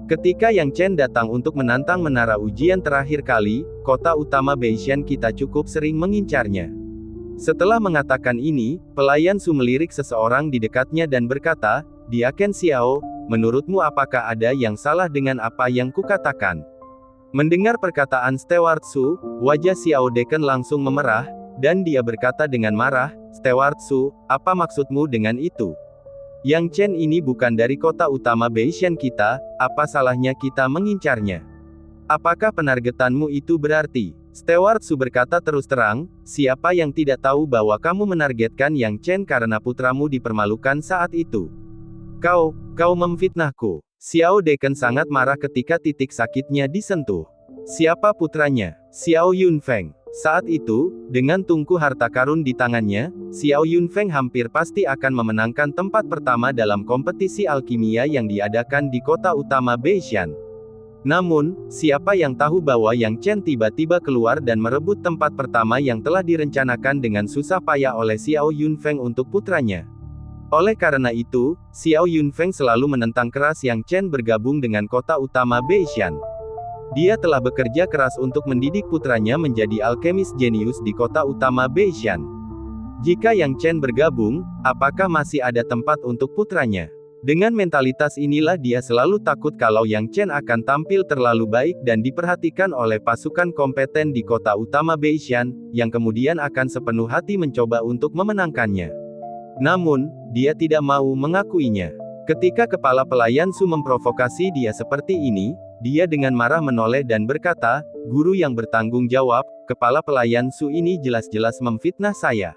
Ketika Yang Chen datang untuk menantang menara ujian terakhir kali, kota utama Beishan kita cukup sering mengincarnya. Setelah mengatakan ini, pelayan Su melirik seseorang di dekatnya dan berkata, Diaken Xiao, menurutmu apakah ada yang salah dengan apa yang kukatakan? Mendengar perkataan Steward Su, wajah Xiao Deken langsung memerah, dan dia berkata dengan marah, Steward Su, apa maksudmu dengan itu? Yang Chen ini bukan dari kota utama Beishan kita, apa salahnya kita mengincarnya? Apakah penargetanmu itu berarti? Steward Su berkata terus terang, siapa yang tidak tahu bahwa kamu menargetkan Yang Chen karena putramu dipermalukan saat itu? Kau memfitnahku. Xiao Deken sangat marah ketika titik sakitnya disentuh. Siapa putranya? Xiao Yunfeng. Saat itu, dengan tungku harta karun di tangannya, Xiao Yunfeng hampir pasti akan memenangkan tempat pertama dalam kompetisi alkimia yang diadakan di kota utama Beishan. Namun, siapa yang tahu bahwa Yang Chen tiba-tiba keluar dan merebut tempat pertama yang telah direncanakan dengan susah payah oleh Xiao Yunfeng untuk putranya. Oleh karena itu, Xiao Yunfeng selalu menentang keras Yang Chen bergabung dengan kota utama Beishan. Dia telah bekerja keras untuk mendidik putranya menjadi alkemis jenius di kota utama Beishan. Jika Yang Chen bergabung, apakah masih ada tempat untuk putranya? Dengan mentalitas inilah dia selalu takut kalau Yang Chen akan tampil terlalu baik dan diperhatikan oleh pasukan kompeten di kota utama Beishan, yang kemudian akan sepenuh hati mencoba untuk memenangkannya. Namun, dia tidak mau mengakuinya. Ketika kepala pelayan Su memprovokasi dia seperti ini, dia dengan marah menoleh dan berkata, "Guru yang bertanggung jawab, kepala pelayan Su ini jelas-jelas memfitnah saya.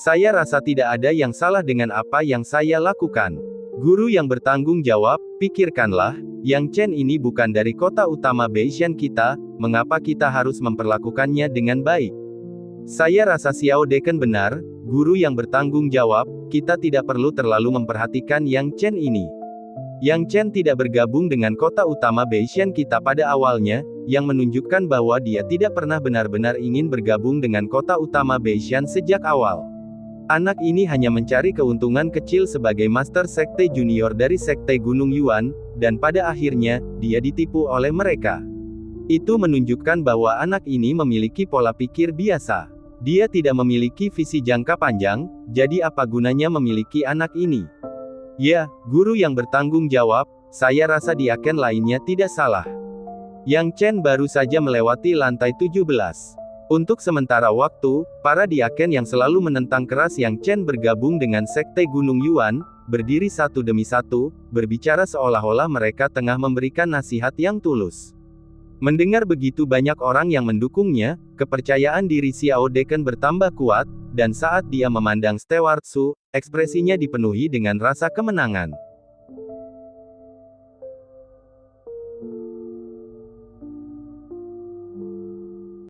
Saya rasa tidak ada yang salah dengan apa yang saya lakukan." Guru yang bertanggung jawab, pikirkanlah, Yang Chen ini bukan dari kota utama Beishan kita, mengapa kita harus memperlakukannya dengan baik? Saya rasa Xiao Deken benar, guru yang bertanggung jawab, kita tidak perlu terlalu memperhatikan Yang Chen ini. Yang Chen tidak bergabung dengan kota utama Beishan kita pada awalnya, yang menunjukkan bahwa dia tidak pernah benar-benar ingin bergabung dengan kota utama Beishan sejak awal. Anak ini hanya mencari keuntungan kecil sebagai master sekte junior dari sekte Gunung Yuan, dan pada akhirnya, dia ditipu oleh mereka. Itu menunjukkan bahwa anak ini memiliki pola pikir biasa. Dia tidak memiliki visi jangka panjang, jadi apa gunanya memiliki anak ini? Ya, guru yang bertanggung jawab, saya rasa diaken lainnya tidak salah. Yang Chen baru saja melewati lantai 17. Untuk sementara waktu, para diaken yang selalu menentang keras Yang Chen bergabung dengan sekte Gunung Yuan, berdiri satu demi satu, berbicara seolah-olah mereka tengah memberikan nasihat yang tulus. Mendengar begitu banyak orang yang mendukungnya, kepercayaan diri Xiao Deken bertambah kuat, dan saat dia memandang Steward Su, ekspresinya dipenuhi dengan rasa kemenangan.